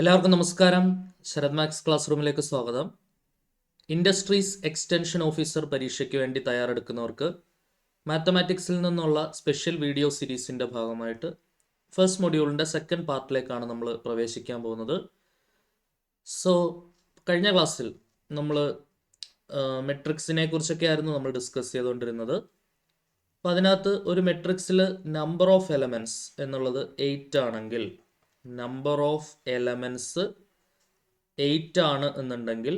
എല്ലാവർക്കും നമസ്കാരം. Sarath maths class റൂമിലേക്ക് സ്വാഗതം. ഇൻഡസ്ട്രീസ് എക്സ്റ്റൻഷൻ ഓഫീസർ പരീക്ഷയ്ക്ക് വേണ്ടി തയ്യാറെടുക്കുന്നവർക്ക് മാത്തമാറ്റിക്സിൽ നിന്നുള്ള സ്പെഷ്യൽ വീഡിയോ സീരീസിൻ്റെ ഭാഗമായിട്ട് ഫസ്റ്റ് മൊഡ്യൂളിൻ്റെ സെക്കൻഡ് പാർട്ടിലേക്കാണ് നമ്മൾ പ്രവേശിക്കാൻ പോകുന്നത്. സോ കഴിഞ്ഞ ക്ലാസ്സിൽ നമ്മൾ മെട്രിക്സിനെ കുറിച്ചൊക്കെ ആയിരുന്നു നമ്മൾ ഡിസ്കസ് ചെയ്തുകൊണ്ടിരുന്നത്. അപ്പോൾ അതിനകത്ത് ഒരു മെട്രിക്സിൽ നമ്പർ ഓഫ് എലമെൻറ്റ്സ് എന്നുള്ളത് 8 ആണെങ്കിൽ, നമ്പർ ഓഫ് എലമെൻറ്റ്സ് 8 ആണ് എന്നുണ്ടെങ്കിൽ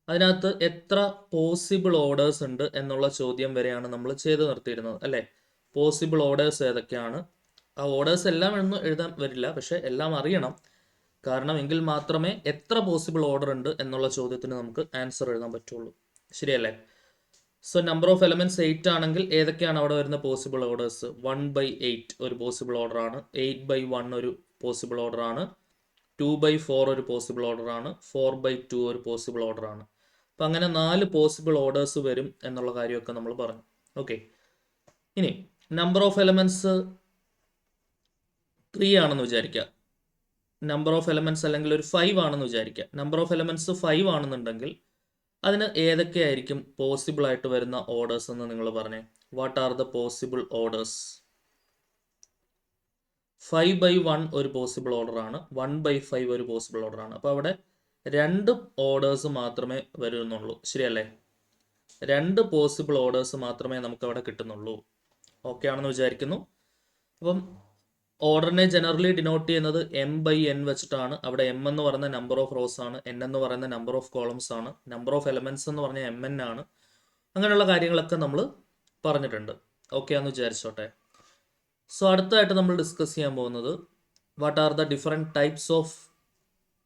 അതിനകത്ത് എത്ര പോസിബിൾ ഓർഡേഴ്സ് ഉണ്ട് എന്നുള്ള ചോദ്യം വരെയാണ് നമ്മൾ ചെയ്തു നിർത്തിയിരുന്നത് അല്ലേ. പോസിബിൾ ഓർഡേഴ്സ് ഏതൊക്കെയാണ്? ആ ഓർഡേഴ്സ് എല്ലാം ഒന്നും എഴുതാൻ വരില്ല, പക്ഷെ എല്ലാം അറിയണം. കാരണം എങ്കിൽ മാത്രമേ എത്ര പോസിബിൾ ഓർഡർ ഉണ്ട് എന്നുള്ള ചോദ്യത്തിന് നമുക്ക് ആൻസർ എഴുതാൻ പറ്റുള്ളൂ. ശരിയല്ലേ? സോ നമ്പർ ഓഫ് എലമെൻറ്റ്സ് 8 ആണെങ്കിൽ ഏതൊക്കെയാണ് അവിടെ വരുന്ന പോസിബിൾ ഓർഡേഴ്സ്? 1/8 ഒരു പോസിബിൾ ഓർഡർ ആണ്, 8/1 ഒരു പോസിബിൾ ഓർഡർ ആണ്, 2/4 ഒരു പോസിബിൾ ഓർഡർ ആണ്, 4/2 ഒരു പോസിബിൾ ഓർഡർ ആണ്. അപ്പം അങ്ങനെ 4 പോസിബിൾ ഓർഡേഴ്സ് വരും എന്നുള്ള കാര്യമൊക്കെ നമ്മൾ പറഞ്ഞു. ഓക്കെ, ഇനി നമ്പർ ഓഫ് എലമെൻറ്റ്സ് 3 ആണെന്ന് വിചാരിക്കുക. നമ്പർ ഓഫ് എലമെൻറ്റ്സ് അല്ലെങ്കിൽ ഒരു 5 ആണെന്ന് വിചാരിക്കുക. നമ്പർ ഓഫ് എലമെൻറ്റ്സ് 5 ആണെന്നുണ്ടെങ്കിൽ അതിന് ഏതൊക്കെയായിരിക്കും പോസിബിൾ ആയിട്ട് വരുന്ന ഓർഡേഴ്സ് എന്ന് നിങ്ങൾ പറഞ്ഞേ. What are the possible orders? 5/1 ഒരു പോസിബിൾ ഓർഡർ ആണ്, 1/5 ഒരു പോസിബിൾ ഓർഡർ ആണ്. അപ്പോൾ അവിടെ 2 ഓർഡേഴ്സ് മാത്രമേ വരുന്നുള്ളൂ. ശരിയല്ലേ? 2 പോസിബിൾ ഓർഡേഴ്സ് മാത്രമേ നമുക്ക് അവിടെ കിട്ടുന്നുള്ളൂ. ഓക്കെ ആണെന്ന് വിചാരിക്കുന്നു. അപ്പം ഓർഡറിനെ ജനറലി ഡിനോട്ട് ചെയ്യുന്നത് m/n വെച്ചിട്ടാണ്. അവിടെ m എന്ന് പറയുന്ന നമ്പർ ഓഫ് റോസ് ആണ്, n എന്ന് പറയുന്ന നമ്പർ ഓഫ് കോളംസ് ആണ്, നമ്പർ ഓഫ് എലമെന്റ്സ് എന്ന് പറഞ്ഞാൽ mn ആണ്. അങ്ങനെയുള്ള കാര്യങ്ങളൊക്കെ നമ്മൾ പറഞ്ഞിട്ടുണ്ട്. ഓക്കെ ആണെന്ന് വിചാരിച്ചോട്ടെ. സോ അടുത്തതായിട്ട് നമ്മൾ ഡിസ്കസ് ചെയ്യാൻ പോകുന്നത് what are the different types of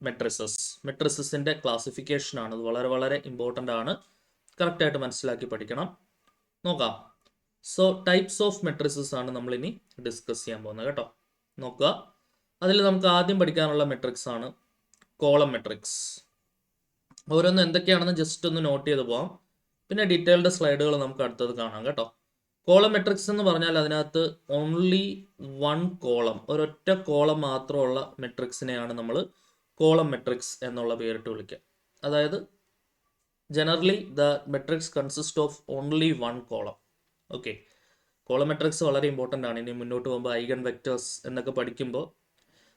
matrices. മെട്രിസസിൻ്റെ ക്ലാസിഫിക്കേഷൻ ആണ്. അത് വളരെ വളരെ ഇമ്പോർട്ടൻ്റ് ആണ്. കറക്റ്റായിട്ട് മനസ്സിലാക്കി പഠിക്കണം. നോക്കാം. സോ ടൈപ്സ് ഓഫ് മെട്രിസസ് ആണ് നമ്മളിനി ഡിസ്കസ് ചെയ്യാൻ പോകുന്നത് കേട്ടോ. നോക്കുക, അതിൽ നമുക്ക് ആദ്യം പഠിക്കാനുള്ള മെട്രിക്സ് ആണ് കോളം മെട്രിക്സ്. ഓരോന്നും എന്തൊക്കെയാണെന്ന് ജസ്റ്റ് ഒന്ന് നോട്ട് ചെയ്ത് പോകാം. പിന്നെ ഡീറ്റെയിൽഡ് സ്ലൈഡുകൾ നമുക്ക് അടുത്തത് കാണാം കേട്ടോ. കോളം മെട്രിക്സ് എന്ന് പറഞ്ഞാൽ അതിനകത്ത് ഓൺലി 1 കോളം, ഒരൊറ്റ കോളം മാത്രമുള്ള മെട്രിക്സിനെയാണ് നമ്മൾ കോളം മെട്രിക്സ് എന്നുള്ള പേരിട്ട് വിളിക്കുക. അതായത് generally the matrix consist of only 1 column. Okay, column matrix വളരെ ഇമ്പോർട്ടൻ്റ് ആണ്. ഇനി മുന്നോട്ട് പോകുമ്പോൾ ഐഗൺ വെക്റ്റേഴ്സ് എന്നൊക്കെ പഠിക്കുമ്പോൾ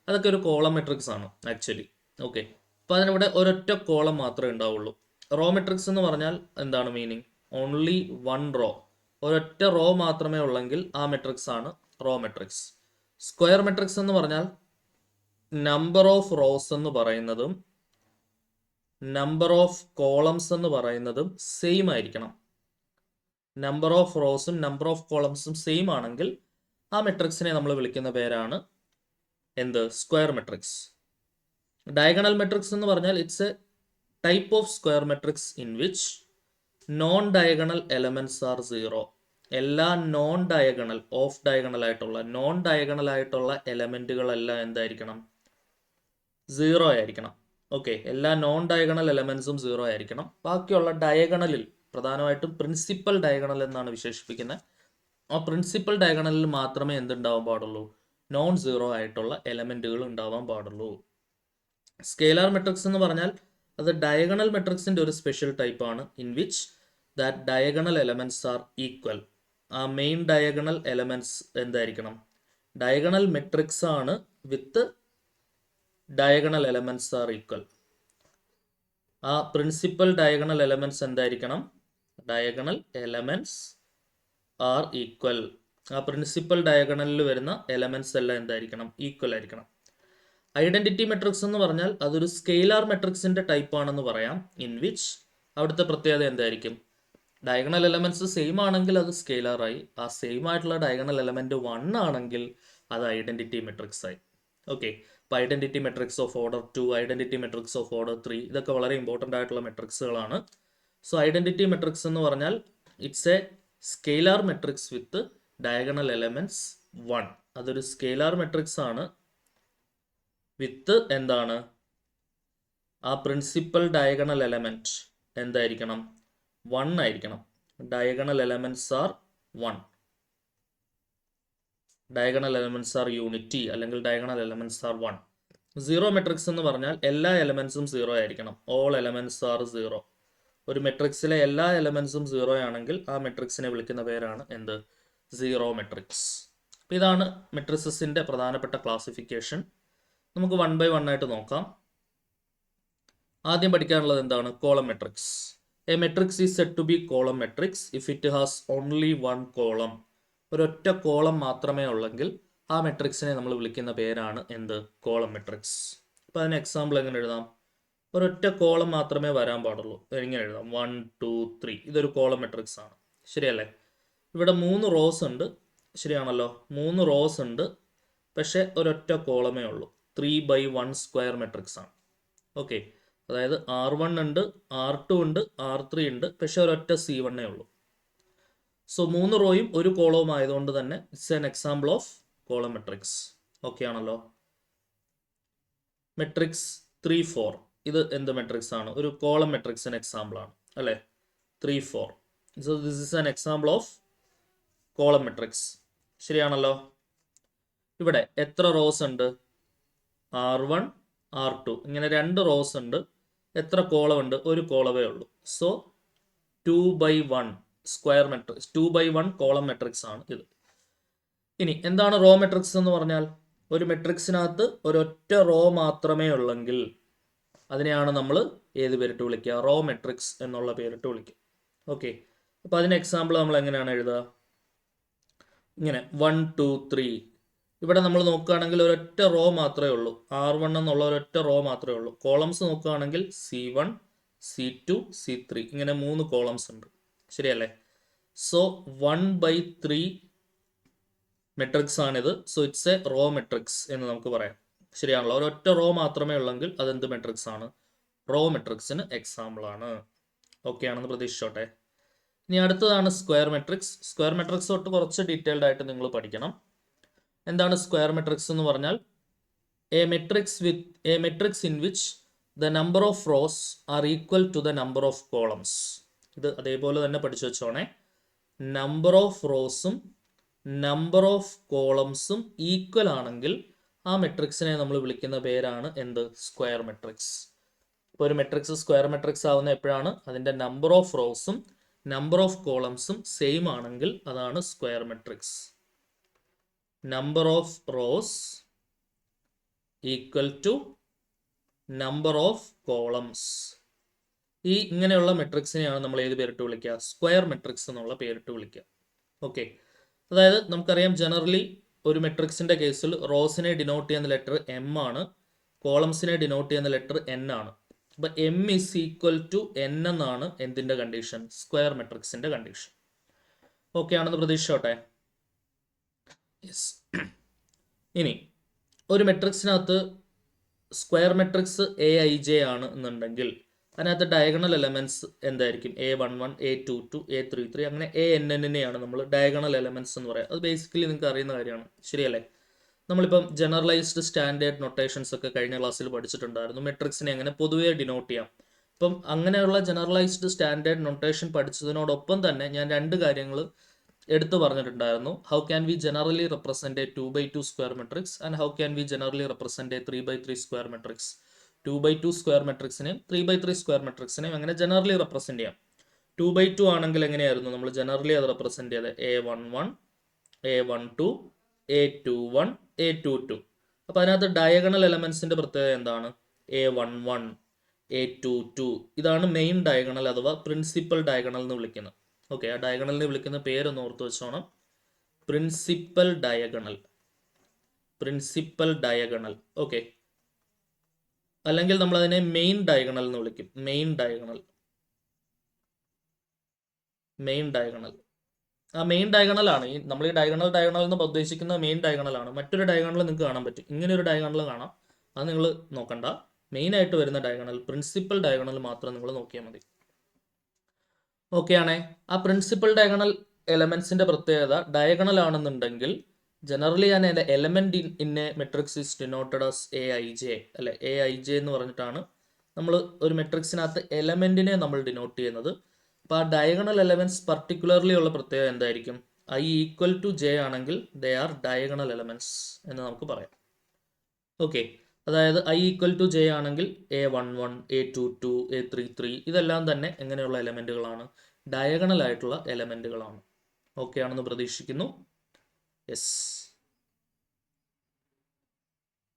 അതൊക്കെ ഒരു കോളം മെട്രിക്സ് ആണ് ആക്ച്വലി. ഓക്കെ, അപ്പോൾ അതിനിവിടെ ഒരൊറ്റ കോളം മാത്രമേ ഉണ്ടാവുള്ളൂ. റോ മെട്രിക്സ് എന്ന് പറഞ്ഞാൽ എന്താണ് മീനിങ്? ഓൺലി 1 റോ, ഒരൊറ്റ റോ മാത്രമേ ഉള്ളെങ്കിൽ ആ മെട്രിക്സ് ആണ് റോ മെട്രിക്സ്. സ്ക്വയർ മെട്രിക്സ് എന്ന് പറഞ്ഞാൽ നമ്പർ ഓഫ് റോസ് എന്ന് പറയുന്നതും നമ്പർ ഓഫ് കോളംസ് എന്ന് പറയുന്നതും സെയിം ആയിരിക്കണം. നമ്പർ ഓഫ് റോസും നമ്പർ ഓഫ് കോളംസും സെയിം ആണെങ്കിൽ ആ മെട്രിക്സിനെ നമ്മൾ വിളിക്കുന്ന പേരാണ് എന്ത്? Square matrix. ഡയഗണൽ മെട്രിക്സ് എന്ന് പറഞ്ഞാൽ it's A type of square matrix in which non diagonal elements R 0. എല്ലാ നോൺ ഡയഗണൽ, ഓഫ് ഡയഗണൽ ആയിട്ടുള്ള, നോൺ ഡയഗണൽ ആയിട്ടുള്ള എലമെന്റുകളെല്ലാം എന്തായിരിക്കണം? 0 ആയിരിക്കണം. ഓക്കെ, എല്ലാ നോൺ ഡയഗണൽ എലമെന്റ്സും 0 ആയിരിക്കണം. ബാക്കിയുള്ള ഡയഗണലിൽ, പ്രധാനമായിട്ടും പ്രിൻസിപ്പൽ ഡയഗണൽ എന്നാണ് വിശേഷിപ്പിക്കുന്നത്, ആ പ്രിൻസിപ്പൽ ഡയഗണലിൽ മാത്രമേ എന്തുണ്ടാവാൻ പാടുള്ളൂ? നോൺ 0 ആയിട്ടുള്ള എലമെന്റുകൾ ഉണ്ടാവാൻ പാടുള്ളൂ. സ്കെയിലാർ മെട്രിക്സ് എന്ന് പറഞ്ഞാൽ അത് ഡയഗണൽ മെട്രിക്സിന്റെ ഒരു സ്പെഷ്യൽ ടൈപ്പ് ആണ്, in which that diagonal elements are equal. ആ മെയിൻ ഡയഗണൽ എലമെന്റ്സ് എന്തായിരിക്കണം? ഡയഗണൽ മെട്രിക്സ് ആണ് വിത്ത് ഡയഗണൽ എലമെന്റ്സ് ആർ ഈക്വൽ. ആ പ്രിൻസിപ്പൽ ഡയഗണൽ എലമെന്റ്സ് എന്തായിരിക്കണം? Diagonal elements are equal. ആ പ്രിൻസിപ്പൽ ഡയഗണലിൽ വരുന്ന എലമെന്റ്സ് എല്ലാം എന്തായിരിക്കണം? ഈക്വൽ ആയിരിക്കണം. ഐഡന്റിറ്റി മെട്രിക്സ് എന്ന് പറഞ്ഞാൽ അതൊരു സ്കെയിലാർ മെട്രിക്സിന്റെ ടൈപ്പ് ആണെന്ന് പറയാം, ഇൻ വിച്ച് അവിടുത്തെ പ്രത്യേകത എന്തായിരിക്കും? ഡയഗണൽ എലമെന്റ്സ് സെയിം ആണെങ്കിൽ അത് സ്കെയിലാർ ആയി, ആ സെയിം ആയിട്ടുള്ള ഡയഗണൽ എലമെന്റ് 1 ആണെങ്കിൽ അത് ഐഡന്റിറ്റി മെട്രിക്സ് ആയി. ഓക്കെ, അപ്പോൾ identity matrix of order 2, identity matrix of order 3, ഇതൊക്കെ വളരെ ഇമ്പോർട്ടൻ്റ് ആയിട്ടുള്ള മെട്രിക്സുകളാണ്. സോ ഐഡന്റിറ്റി മെട്രിക്സ് എന്ന് പറഞ്ഞാൽ it's A scalar matrix with diagonal elements 1. അതൊരു സ്കെയിലാർ മെട്രിക്സ് ആണ് വിത്ത് എന്താണ്? ആ പ്രിൻസിപ്പൽ ഡയഗണൽ എലമെന്റ് എന്തായിരിക്കണം? 1 ആയിരിക്കണം. Diagonal elements are 1. Diagonal elements are unity അല്ലെങ്കിൽ diagonal elements are 1. Zero matrix എന്ന് പറഞ്ഞാൽ എല്ലാ എലമെൻസും സീറോ ആയിരിക്കണം. All elements are zero. ഒരു മെട്രിക്സിലെ എല്ലാ എലമെൻസും സീറോ ആണെങ്കിൽ ആ മെട്രിക്സിനെ വിളിക്കുന്ന പേരാണ് എന്ത്? Zero matrix. അപ്പോൾ ഇതാണ് മെട്രിക്സിൻ്റെ പ്രധാനപ്പെട്ട ക്ലാസിഫിക്കേഷൻ. നമുക്ക് വൺ ബൈ വൺ ആയിട്ട് നോക്കാം. ആദ്യം പഠിക്കാനുള്ളത് എന്താണ്? Column matrix. A matrix is said to be column matrix if it has only one column. ഒരൊറ്റ കോളം മാത്രമേ ഉള്ളെങ്കിൽ ആ മെട്രിക്സിനെ നമ്മൾ വിളിക്കുന്ന പേരാണ് എന്ത്? Column matrix. അപ്പോൾ അതിന് എക്സാമ്പിൾ എങ്ങനെ എഴുതാം? ഒരൊറ്റ കോളം മാത്രമേ വരാൻ പാടുള്ളൂ. എങ്ങനെ എഴുതാം? 1 2 3. ഇതൊരു കോളം മെട്രിക്സ് ആണ്, ശരിയല്ലേ? ഇവിടെ 3 റോസ് ഉണ്ട്, ശരിയാണല്ലോ? 3 റോസ് ഉണ്ട്, പക്ഷേ ഒരൊറ്റ കോളമേ ഉള്ളൂ. 3/1 സ്ക്വയർ മെട്രിക്സ് ആണ്. ഓക്കെ, അതായത് R1 ഉണ്ട്, R2 ഉണ്ട്, R3 ഉണ്ട്, പക്ഷെ ഒരൊറ്റ C1 ഉള്ളൂ. സോ 3 റോയും ഒരു കോളവും ആയതുകൊണ്ട് തന്നെ it's an example of column matrix. Okay ആണല്ലോ? മെട്രിക്സ് 3 4 ഇത് എന്ത് മെട്രിക്സ് ആണ്? ഒരു കോളം മെട്രിക്സിന് എക്സാമ്പിൾ ആണ്, അല്ലേ? 3 4. So this is an example of column matrix, ശരിയാണല്ലോ? ഇവിടെ എത്ര റോസ് ഉണ്ട്? R1 R2 ഇങ്ങനെ 2 റോസ് ഉണ്ട്. എത്ര കോളം ഉണ്ട്? ഒരു കോളമേ ഉള്ളൂ. So 2/1 square matrix, 2/1 column matrix ആണ് ഇത്. ഇനി എന്താണ് റോ മെട്രിക്സ് എന്ന് പറഞ്ഞാൽ? ഒരു മെട്രിക്സിനകത്ത് ഒരൊറ്റ റോ മാത്രമേ ഉള്ളെങ്കിൽ അതിനെയാണ് നമ്മൾ ഏത് പേരിട്ട് വിളിക്കുക? റോ മെട്രിക്സ് എന്നുള്ള പേരിട്ട് വിളിക്കുക. ഓക്കെ, അപ്പോൾ അതിന് എക്സാമ്പിൾ നമ്മൾ എങ്ങനെയാണ് എഴുതുക? ഇങ്ങനെ 1 2 3. ഇവിടെ നമ്മൾ നോക്കുകയാണെങ്കിൽ ഒരൊറ്റ റോ മാത്രമേ ഉള്ളൂ. R1 എന്നുള്ള ഒരൊറ്റ റോ മാത്രമേ ഉള്ളൂ. കോളംസ് നോക്കുകയാണെങ്കിൽ C1 C2 C3 ഇങ്ങനെ 3 കോളംസ് ഉണ്ട്, ശരിയല്ലേ? സോ 1/3 മെട്രിക്സ് ആണിത്. So it's A raw matrix എന്ന് നമുക്ക് പറയാം, ശരിയാണല്ലോ? ഒരൊറ്റ റോ മാത്രമേ ഉള്ളെങ്കിൽ അതെന്ത് മെട്രിക്സ് ആണ്? റോ മെട്രിക്സിന് എക്സാമ്പിൾ ആണ്. ഓക്കെ ആണെന്ന് പ്രതീക്ഷിച്ചോട്ടെ. ഇനി അടുത്തതാണ് സ്ക്വയർ മെട്രിക്സ്. സ്ക്വയർ മെട്രിക്സ് തൊട്ട് കുറച്ച് ഡീറ്റെയിൽഡ് ആയിട്ട് നിങ്ങൾ പഠിക്കണം. എന്താണ് സ്ക്വയർ മെട്രിക്സ് എന്ന് പറഞ്ഞാൽ? A matrix in which the number of rows are equal to the number of columns. ഇത് അതേപോലെ തന്നെ പഠിച്ചു വെച്ചോണേ. നമ്പർ ഓഫ് റോസും നമ്പർ ഓഫ് കോളംസും ഈക്വൽ ആണെങ്കിൽ ആ മെട്രിക്സിനെ നമ്മൾ വിളിക്കുന്ന പേരാണ് എന്ത്? Square matrix. ഇപ്പോൾ ഒരു മെട്രിക്സ് സ്ക്വയർ മെട്രിക്സ് ആവുന്ന എപ്പോഴാണ്? അതിൻ്റെ നമ്പർ ഓഫ് റോസും നമ്പർ ഓഫ് കോളംസും സെയിം ആണെങ്കിൽ അതാണ് square matrix. Number of rows equal to number of columns. ഈ ഇങ്ങനെയുള്ള മെട്രിക്സിനെയാണ് നമ്മൾ ഏത് പേരിട്ട് വിളിക്കുക? സ്ക്വയർ മെട്രിക്സ് എന്നുള്ള പേരിട്ട് വിളിക്കുക. ഓക്കെ, അതായത് നമുക്കറിയാം ജനറലി ഒരു മെട്രിക്സിന്റെ കേസിൽ റോസിനെ ഡിനോട്ട് ചെയ്യുന്ന ലെറ്റർ M ആണ്, കോളംസിനെ ഡിനോട്ട് ചെയ്യുന്ന ലെറ്റർ N ആണ്. അപ്പോൾ M is equal to N എന്നാണ് എന്തിന്റെ കണ്ടീഷൻ? സ്ക്വയർ മെട്രിക്സിന്റെ കണ്ടീഷൻ. ഓക്കെ ആണെന്ന് പ്രതീക്ഷിച്ചോട്ടെ. യെസ്. ഇനി ഒരു മെട്രിക്സിനകത്ത് സ്ക്വയർ മെട്രിക്സ് AIJ ആണ് എന്നുണ്ടെങ്കിൽ അതിനകത്ത് ഡയഗണൽ എലമെന്റ്സ് എന്തായിരിക്കും? A11 A22 A33 അങ്ങനെ ANNനെയാണ് നമ്മൾ ഡയഗണൽ എലമെന്റ്സ് എന്ന് പറയാം. അത് ബേസിക്കലി നിങ്ങൾക്ക് അറിയുന്ന കാര്യമാണ്, ശരിയല്ലേ? നമ്മളിപ്പം ജനറലൈസ്ഡ് സ്റ്റാൻഡേർഡ് നൊട്ടേഷൻസ് ഒക്കെ കഴിഞ്ഞ ക്ലാസ്സിൽ പഠിച്ചിട്ടുണ്ടായിരുന്നു. മെട്രിക്സിനെ എങ്ങനെ പൊതുവേ ഡിനോട്ട് ചെയ്യാം. അപ്പം അങ്ങനെയുള്ള ജനറലൈസ്ഡ് സ്റ്റാൻഡേർഡ് നൊട്ടേഷൻ പഠിച്ചതിനോടൊപ്പം തന്നെ ഞാൻ 2 കാര്യങ്ങൾ എടുത്തു പറഞ്ഞിട്ടുണ്ടായിരുന്നു. How can we generally represent a 2/2 square matrix and how can we generally represent a 3/3 square matrix. 2/2 square മെട്രിക്സിനെയും 3/3 സ്ക്വയർ മെട്രിക്സിനെയും അങ്ങനെ ജനറലി റെപ്രസെന്റ് ചെയ്യാം. 2/2 ആണെങ്കിൽ എങ്ങനെയായിരുന്നു നമ്മൾ ജനറലി അത് റെപ്രസെന്റ് ചെയ്തത്? A11 A12 A21 A22. അപ്പോൾ അതിനകത്ത് ഡയഗണൽ എലമെന്റ്സിന്റെ പ്രത്യേകത എന്താണ്? A11 A22 ഇതാണ് മെയിൻ ഡയഗണൽ അഥവാ പ്രിൻസിപ്പൽ ഡയഗണൽ എന്ന് വിളിക്കുന്നത്. ഓക്കെ, ആ ഡയഗണലിനെ വിളിക്കുന്ന പേരൊന്ന് ഓർത്ത് വെച്ചോണം. Principal diagonal. Principal diagonal. Okay, അല്ലെങ്കിൽ നമ്മൾ അതിനെ മെയിൻ ഡയഗണൽ എന്ന് വിളിക്കും. Main diagonal. Main diagonal. ആ മെയിൻ ഡയഗണൽ ആണ് നമ്മൾ ഈ ഡയഗണൽ എന്ന് ഉദ്ദേശിക്കുന്ന മെയിൻ ഡയഗണൽ ആണ്. മറ്റൊരു ഡയഗണൽ നിങ്ങൾക്ക് കാണാൻ പറ്റും, ഇങ്ങനെ ഒരു ഡയഗണൽ കാണാം. അത് നിങ്ങൾ നോക്കണ്ട. മെയിൻ ആയിട്ട് വരുന്ന ഡയഗണൽ പ്രിൻസിപ്പൽ ഡയഗണൽ മാത്രം നിങ്ങൾ നോക്കിയാൽ മതി. ഓക്കെ ആണേ. ആ പ്രിൻസിപ്പൽ ഡയഗണൽ എലമെന്റ്സിന്റെ പ്രത്യേകത ഡയഗണൽ ആണെന്നുണ്ടെങ്കിൽ generally an element in A matrix is denoted as AIJ, അല്ലെ? AIJ എന്ന് പറഞ്ഞിട്ടാണ് നമ്മൾ ഒരു മെട്രിക്സിനകത്ത് എലമെന്റിനെ നമ്മൾ ഡിനോട്ട് ചെയ്യുന്നത്. അപ്പോൾ ആ ഡയഗണൽ എലമെന്റ്സ് പർട്ടിക്കുലർലി ഉള്ള പ്രത്യേകത എന്തായിരിക്കും? I = J ആണെങ്കിൽ ദേ ആർ ഡയഗണൽ എലമെന്റ്സ് എന്ന് നമുക്ക് പറയാം. ഓക്കെ, അതായത് ഐ ഈക്വൽ ടു ജെ ആണെങ്കിൽ A11 A22 A33 ഇതെല്ലാം തന്നെ എങ്ങനെയുള്ള എലമെൻറ്റുകളാണ്, ഡയഗണൽ ആയിട്ടുള്ള എലമെൻറ്റുകളാണ്. ഓക്കെ ആണെന്ന് പ്രതീക്ഷിക്കുന്നു. യെസ്.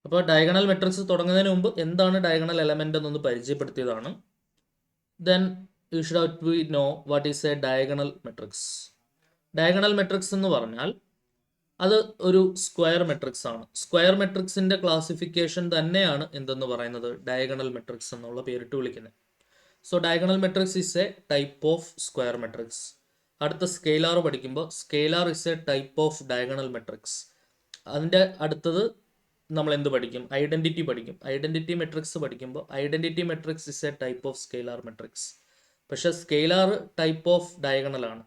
അപ്പോൾ ഡയഗണൽ മെട്രിക്സ് തുടങ്ങുന്നതിന് മുമ്പ് എന്താണ് ഡയഗണൽ എലമെൻ്റ് എന്നൊന്ന് പരിചയപ്പെടുത്തിയതാണ്. Then you should have to know what is a diagonal matrix. Diagonal matrix എന്ന് പറഞ്ഞാൽ അത് ഒരു സ്ക്വയർ മെട്രിക്സ് ആണ്. സ്ക്വയർ മെട്രിക്സിന്റെ ക്ലാസിഫിക്കേഷൻ തന്നെയാണ് എന്തെന്ന് പറയുന്നത്, ഡയഗണൽ മെട്രിക്സ് എന്നുള്ള പേരിട്ട് വിളിക്കുന്നത്. So diagonal matrix is a type of square matrix. അടുത്ത സ്കെയിലാർ പഠിക്കുമ്പോൾ scalar is a type of diagonal matrix. അതിൻ്റെ അടുത്തത് നമ്മൾ എന്ത് പഠിക്കും, ഐഡന്റിറ്റി പഠിക്കും. ഐഡന്റിറ്റി മെട്രിക്സ് പഠിക്കുമ്പോൾ identity matrix is a type of scalar matrix. പക്ഷേ സ്കെയിലാർ ടൈപ്പ് ഓഫ് ഡയഗണൽ ആണ്,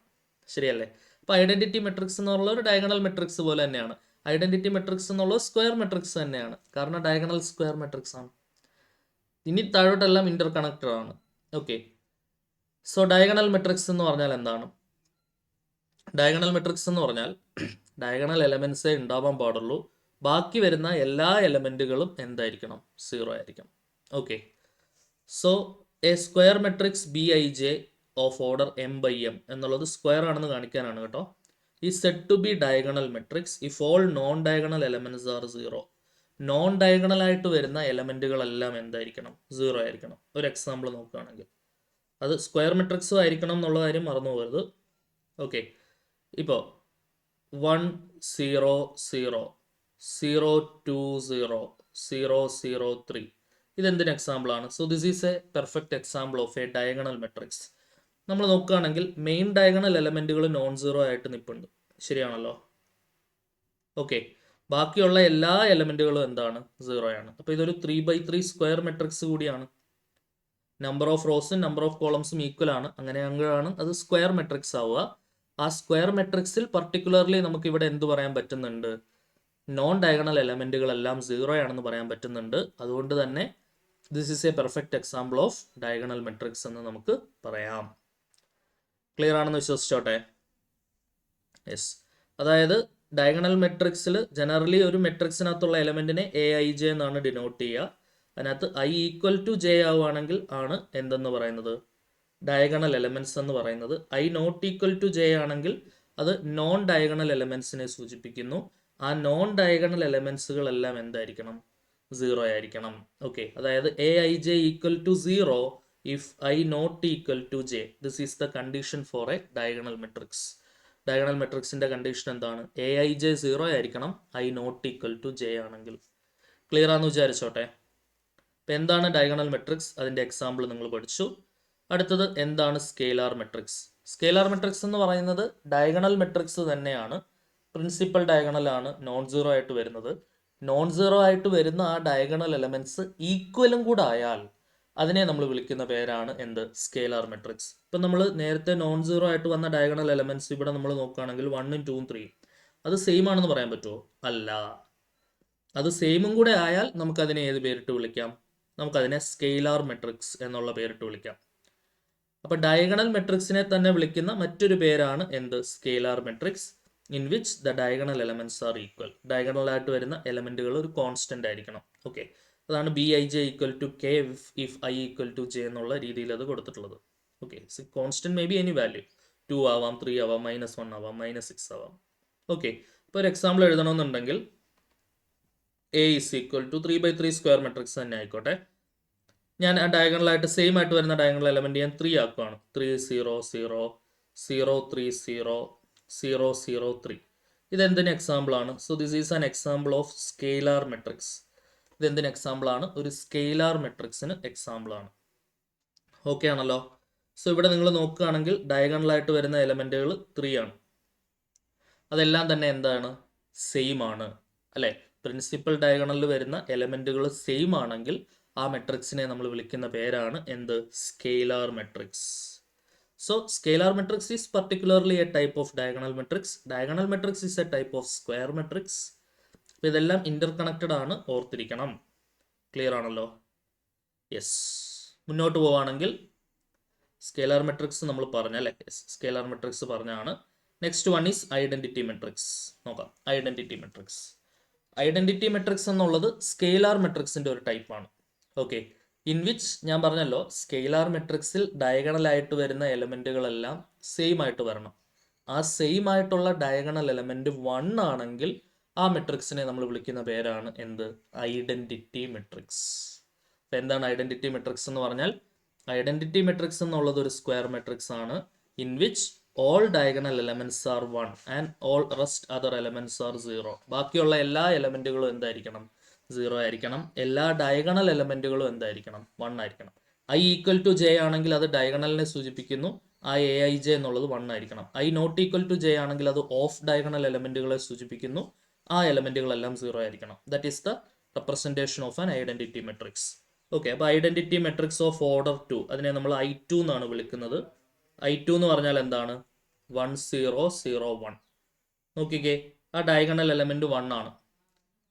ശരിയല്ലേ? അപ്പോൾ ഐഡന്റിറ്റി മെട്രിക്സ് എന്നുള്ള ഒരു ഡയഗണൽ മെട്രിക്സ് പോലെ തന്നെയാണ്. ഐഡന്റിറ്റി മെട്രിക്സ് എന്നുള്ളത് സ്ക്വയർ മെട്രിക്സ് തന്നെയാണ്, കാരണം ഡയഗണൽ സ്ക്വയർ മെട്രിക്സ് ആണ്. ഇനി താഴോട്ടെല്ലാം ഇന്റർ കണക്റ്റഡ് ആണ്. ഓക്കെ, സോ ഡയഗണൽ മെട്രിക്സ് എന്ന് പറഞ്ഞാൽ എന്താണ്? ഡയഗണൽ മെട്രിക്സ് എന്ന് പറഞ്ഞാൽ ഡയഗണൽ എലമെന്റ്സേ ഉണ്ടാവാൻ പാടുള്ളൂ, ബാക്കി വരുന്ന എല്ലാ എലമെന്റുകളും എന്തായിരിക്കണം, സീറോ ആയിരിക്കണം. Okay, so a square matrix Bij of order m/m എന്നുള്ളത് സ്ക്വയർ ആണെന്ന് കാണിക്കാനാണ് കേട്ടോ. ഈ said to be diagonal matrix if all non diagonal elements are zero. Non diagonal ആയിട്ട് വരുന്ന എലമെന്റുകളെല്ലാം എന്തായിരിക്കണം, സീറോ ആയിരിക്കണം. ഒരു എക്സാമ്പിൾ നോക്കുകയാണെങ്കിൽ അത് സ്ക്വയർ മെട്രിക്സും ആയിരിക്കണം എന്നുള്ള കാര്യം മറന്നു പോകരുത്. ഓക്കെ, ഇപ്പോൾ 1 0 0 0 2 0 0 0 3 ഇതെന്തിന് എക്സാമ്പിൾ ആണ്? So this is A perfect example of A diagonal matrix. നമ്മൾ നോക്കുകയാണെങ്കിൽ മെയിൻ ഡയഗണൽ എലമെന്റുകൾ നോൺ സീറോ ആയിട്ട് നിൽപ്പുണ്ട്, ശരിയാണല്ലോ? ഓക്കെ, ബാക്കിയുള്ള എല്ലാ എലമെന്റുകളും എന്താണ്, സീറോ ആണ്. അപ്പോൾ ഇതൊരു 3x3 സ്ക്വയർ മെട്രിക്സ് കൂടിയാണ്. നമ്പർ ഓഫ് റോസും നമ്പർ ഓഫ് കോളംസും ഈക്വൽ ആണ്, അങ്ങനെയാണെങ്കിലാണ് അത് സ്ക്വയർ മെട്രിക്സ് ആവുക. ആ സ്ക്വയർ മെട്രിക്സിൽ പർട്ടിക്കുലർലി നമുക്ക് ഇവിടെ എന്ത് പറയാൻ പറ്റുന്നുണ്ട്, നോൺ ഡയഗണൽ എലമെന്റുകളെല്ലാം സീറോ ആണെന്ന് പറയാൻ പറ്റുന്നുണ്ട്. അതുകൊണ്ട് തന്നെ this is A perfect example of diagonal matrix എന്ന് നമുക്ക് പറയാം. ക്ലിയർ ആണെന്ന് വിശ്വസിച്ചോട്ടെ. യെസ്, അതായത് ഡയഗണൽ മെട്രിക്സിൽ ജനറലി ഒരു മെട്രിക്സിനകത്തുള്ള എലമെന്റിനെ Aij എന്നാണ് ഡിനോട്ട് ചെയ്യുക. അതിനകത്ത് i ഈക്വൽ ടു j ആവുകയാണെങ്കിൽ ആണ് എന്തെന്ന് പറയുന്നത്, ഡയഗണൽ എലമെന്റ്സ് എന്ന് പറയുന്നത്. i not equal to j ആണെങ്കിൽ അത് നോൺ ഡയഗണൽ എലമെന്റ്സിനെ സൂചിപ്പിക്കുന്നു. ആ നോൺ ഡയഗണൽ എലമെന്റ്സുകളെല്ലാം എന്തായിരിക്കണം, സീറോ ആയിരിക്കണം. ഓക്കെ, അതായത് Aij equal to 0 if i not equal to j. This is the condition for a diagonal matrix. Diagonal മെട്രിക്സിന്റെ കണ്ടീഷൻ എന്താണ്, Aij 0 ആയിരിക്കണം i not equal to j ആണെങ്കിൽ. Clear ആണെന്ന് വിചാരിച്ചോട്ടെ. അപ്പം എന്താണ് ഡയഗണൽ മെട്രിക്സ്, അതിന്റെ എക്സാമ്പിൾ നിങ്ങൾ പഠിച്ചു. അടുത്തത് എന്താണ് സ്കെയിലാർ മെട്രിക്സ്. സ്കെയിലാർ മെട്രിക്സ് എന്ന് പറയുന്നത് ഡയഗണൽ മെട്രിക്സ് തന്നെയാണ്, പ്രിൻസിപ്പൽ ഡയഗണൽ ആണ് നോൺ സീറോ ആയിട്ട് വരുന്നത്. നോൺ സീറോ ആയിട്ട് വരുന്ന ആ ഡയഗണൽ എലമെന്റ്സ് ഈക്വലും കൂടെ ആയാൽ അതിനെ നമ്മൾ വിളിക്കുന്ന പേരാണ് എന്ത്, സ്കെയിലാർ മെട്രിക്സ്. ഇപ്പം നമ്മൾ നേരത്തെ നോൺ സീറോ ആയിട്ട് വന്ന ഡയഗണൽ എലമെന്റ്സ് ഇവിടെ നമ്മൾ നോക്കുകയാണെങ്കിൽ 1 2 3 അത് സെയിം ആണെന്ന് പറയാൻ പറ്റുമോ? അല്ല. അത് സെയിമും കൂടെ ആയാൽ നമുക്കതിനെ ഏത് പേരിട്ട് വിളിക്കാം, നമുക്കതിനെ സ്കെയിലാർ മെട്രിക്സ് എന്നുള്ള പേരിട്ട് വിളിക്കാം. അപ്പൊ ഡയഗണൽ മെട്രിക്സിനെ തന്നെ വിളിക്കുന്ന മറ്റൊരു പേരാണ് എന്ത്, scalar matrix, in which the diagonal elements are equal. Diagonal ആയിട്ട് വരുന്ന എലമെന്റുകൾ ഒരു കോൺസ്റ്റന്റ് ആയിരിക്കണം. ഓക്കെ, അതാണ് Bij equal to k if i equal to j എന്നുള്ള രീതിയിൽ അത് കൊടുത്തിട്ടുള്ളത്. Okay, constant may be any value, 2 ആവാം, 3 ആവാം, -1 ആവാം, -6 ആവാം. ഓക്കെ, ഇപ്പോൾ ഒരു എക്സാമ്പിൾ എഴുതണമെന്നുണ്ടെങ്കിൽ A is equal to 3x3 square matrix തന്നെ ആയിക്കോട്ടെ. ഞാൻ ആ ഡയഗണലായിട്ട് സെയിം ആയിട്ട് വരുന്ന ഡയഗണൽ എലമെന്റ് ഞാൻ 3 ആക്കുവാണ്. 3 0 0 0 3 0 0 0 3. ഇതെന്തിന് എക്സാമ്പിൾ ആണ്? So this is an example of scalar matrix. ഇതെന്തിന് എക്സാമ്പിൾ ആണ്? ഒരു സ്കെയിലാർ മെട്രിക്സിന് എക്സാമ്പിൾ ആണ്. ഓക്കെ ആണല്ലോ. സോ ഇവിടെ നിങ്ങൾ നോക്കുകയാണെങ്കിൽ ഡയഗണലായിട്ട് വരുന്ന എലമെന്റുകൾ 3 ആണ്. അതെല്ലാം തന്നെ എന്താണ്, സെയിം ആണ് അല്ലെ. പ്രിൻസിപ്പൽ ഡയഗണലിൽ വരുന്ന എലമെന്റുകൾ സെയിം ആണെങ്കിൽ ആ മെട്രിക്സിനെ നമ്മൾ വിളിക്കുന്ന പേരാണ് എന്ത്, scalar matrix. So scalar matrix is particularly A type of diagonal matrix. Diagonal matrix is A type of square matrix. അപ്പോൾ ഇതെല്ലാം ഇന്റർ കണക്റ്റഡ് ആണ്, ഓർത്തിരിക്കണം. ക്ലിയർ ആണല്ലോ. യെസ്, മുന്നോട്ട് പോവുകയാണെങ്കിൽ സ്കെയിലാർ മെട്രിക്സ് നമ്മൾ പറഞ്ഞല്ലേ, സ്കെയിലാർ മെട്രിക്സ് പറഞ്ഞാണ്. Next one is identity matrix. നോക്കാം ഐഡന്റിറ്റി മെട്രിക്സ്. ഐഡന്റിറ്റി മെട്രിക്സ് എന്നുള്ളത് സ്കെയിലാർ മെട്രിക്സിന്റെ ഒരു ടൈപ്പാണ്. ഓക്കെ, ഇൻ വിച്ച് ഞാൻ പറഞ്ഞല്ലോ സ്കെയിലാർ മെട്രിക്സിൽ ഡയഗണൽ ആയിട്ട് വരുന്ന എലമെന്റുകളെല്ലാം സെയിം ആയിട്ട് വരണം. ആ സെയിം ആയിട്ടുള്ള ഡയഗണൽ എലമെന്റ് 1 ആണെങ്കിൽ ആ മെട്രിക്സിനെ നമ്മൾ വിളിക്കുന്ന പേരാണ് എന്ത്? Identity matrix. അപ്പം എന്താണ് ഐഡന്റിറ്റി മെട്രിക്സ് എന്ന് പറഞ്ഞാൽ? ഐഡന്റിറ്റി മെട്രിക്സ് എന്നുള്ളത് ഒരു സ്ക്വയർ മെട്രിക്സ് ആണ് in which all diagonal elements are 1 and all rest other elements are 0. ബാക്കിയുള്ള എല്ലാ എലമെന്റുകളും എന്തായിരിക്കണം? 0 ആയിരിക്കണം. എല്ലാ ഡയഗണൽ എലമെന്റുകളും എന്തായിരിക്കണം? 1 ആയിരിക്കണം. i ഈക്വൽ ടു ജെ ആണെങ്കിൽ അത് ഡയഗണലിനെ സൂചിപ്പിക്കുന്നു. ആ എ ഐ ജെ എന്നുള്ളത് 1 ആയിരിക്കണം. i not equal to j ആണെങ്കിൽ അത് ഓഫ് ഡയഗണൽ എലമെന്റുകളെ സൂചിപ്പിക്കുന്നു. ആ എലമെന്റുകളെല്ലാം 0 ആയിരിക്കണം. That is the representation of an identity matrix. Okay, അപ്പോൾ ഐഡന്റിറ്റി മെട്രിക്സ് ഓഫ് ഓർഡർ 2 അതിനെ നമ്മൾ I2 എന്നാണ് വിളിക്കുന്നത്. I2 എന്ന് പറഞ്ഞാൽ എന്താണ്? 1 0 0 1. നോക്കിക്കേ, ആ ഡയഗണൽ എലമെന്റ് 1 ആണ്.